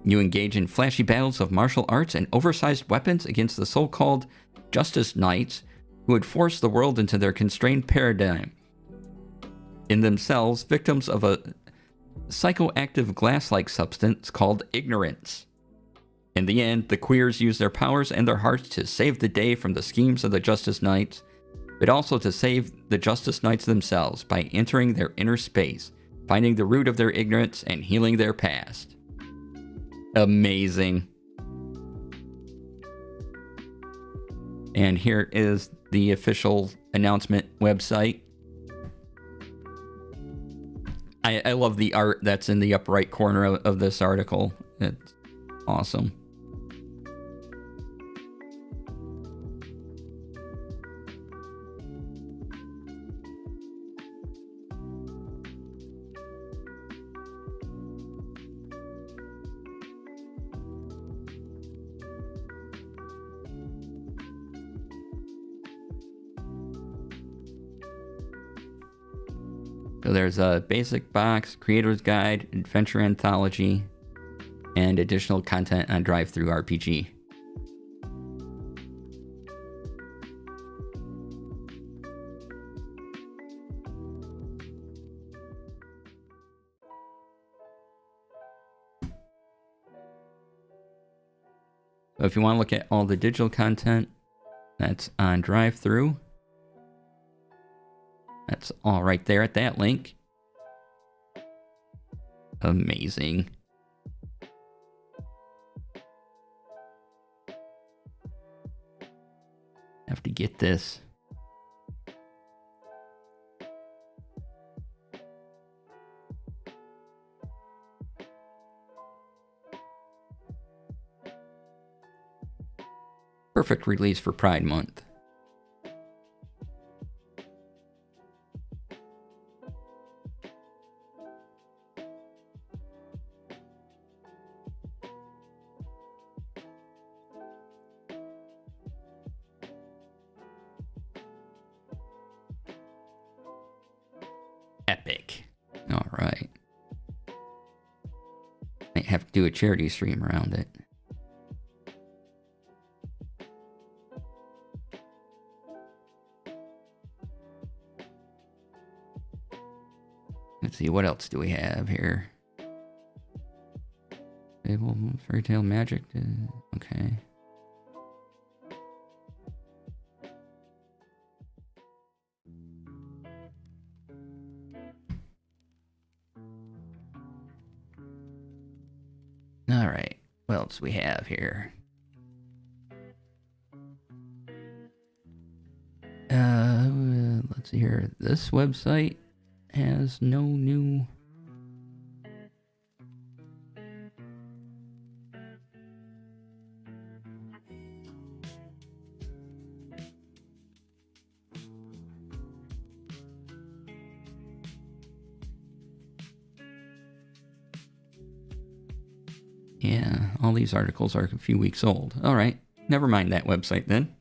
You engage in flashy battles of martial arts and oversized weapons against the so-called Justice Knights, who would force the world into their constrained paradigm, in themselves victims of a psychoactive glass-like substance called ignorance. In the end, the queers use their powers and their hearts to save the day from the schemes of the Justice Knights, but also to save the Justice Knights themselves by entering their inner space, finding the root of their ignorance, and healing their past. Amazing. And here is the official announcement website. I love the art that's in the upper right corner of this article. It's awesome. So there's a basic box, creator's guide, adventure anthology, and additional content on Drive-Through RPG. But if you want to look at all the digital content, that's on drive-through. That's all right there at that link. Amazing. Have to get this. Perfect release for Pride Month. Epic. All right. Might have to do a charity stream around it. Let's see, what else do we have here? Fable, Fairy Tale Magic. Okay. All right. What else do we have here? Let's see here. This website has no new. Yeah, all these articles are a few weeks old. All right, never mind that website then.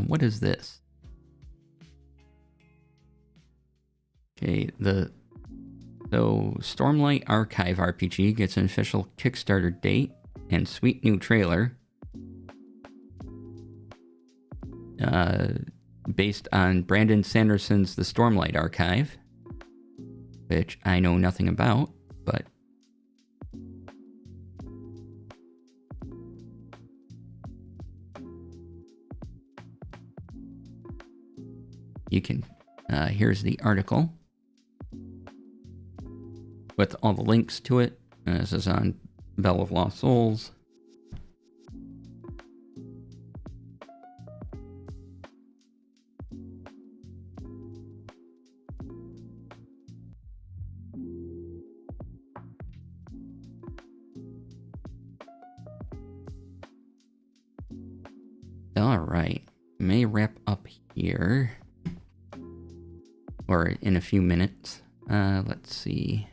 What is this? Okay, so Stormlight Archive RPG gets an official Kickstarter date and sweet new trailer. Based on Brandon Sanderson's The Stormlight Archive, which I know nothing about, but you can, here's the article with all the links to it. This is on Bell of Lost Souls. All right, may wrap up here, or in a few minutes. Let's see.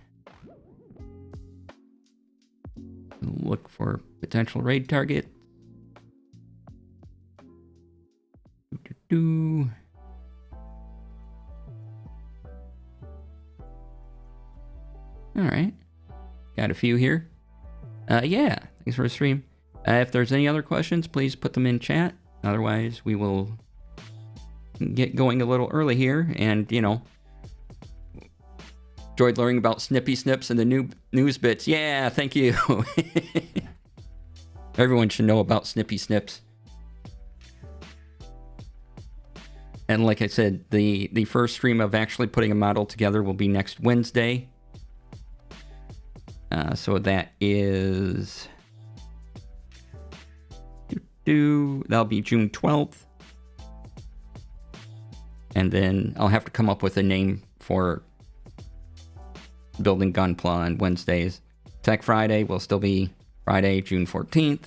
Look for potential raid target. All right, got a few here. Yeah, thanks for the stream. If there's any other questions, please put them in chat. Otherwise, we will get going a little early here. And, you know, enjoyed learning about Snippy Snips and the new news bits. Yeah, thank you. Everyone should know about Snippy Snips. And like I said, the first stream of actually putting a model together will be next Wednesday. So that is... that'll be June 12th. And then I'll have to come up with a name for building Gunpla on Wednesdays. Tech Friday will still be Friday, June 14th.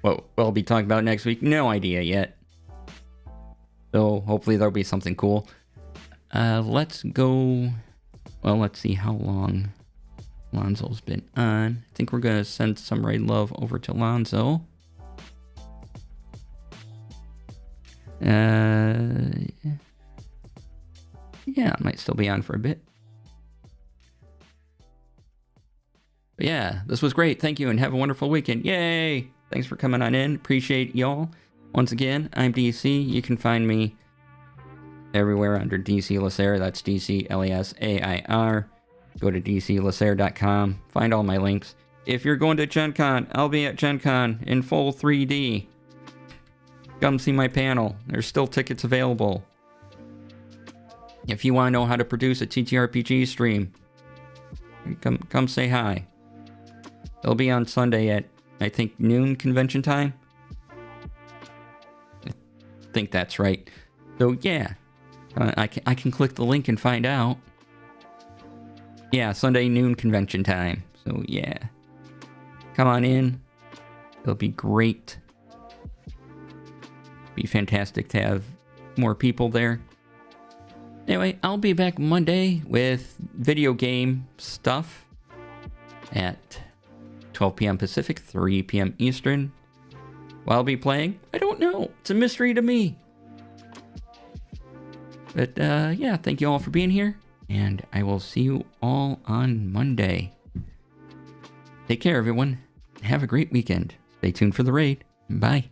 What we'll be talking about next week, no idea yet. So hopefully there'll be something cool. Let's go... Well, let's see how long Lonzo's been on. I think we're going to send some raid love over to Lonzo. Yeah, I might still be on for a bit. But yeah, this was great. Thank you, and have a wonderful weekend. Yay! Thanks for coming on in. Appreciate y'all. Once again, I'm DC. You can find me everywhere under DC Lasair. That's DCLASAIR. Go to DCLasair.com. Find all my links. If you're going to Gen Con, I'll be at Gen Con in full 3D. Come see my panel. There's still tickets available. If you want to know how to produce a TTRPG stream, come say hi. It'll be on Sunday at, I think, noon convention time. I think that's right. So yeah, I can click the link and find out. Yeah, Sunday noon convention time. So yeah, come on in. It'll be great. Be fantastic to have more people there. Anyway, I'll be back Monday with video game stuff at 12 p.m. Pacific, 3 p.m. Eastern. What I'll be playing? I don't know. It's a mystery to me. But yeah, thank you all for being here, and I will see you all on Monday. Take care, everyone. Have a great weekend. Stay tuned for the raid. Bye.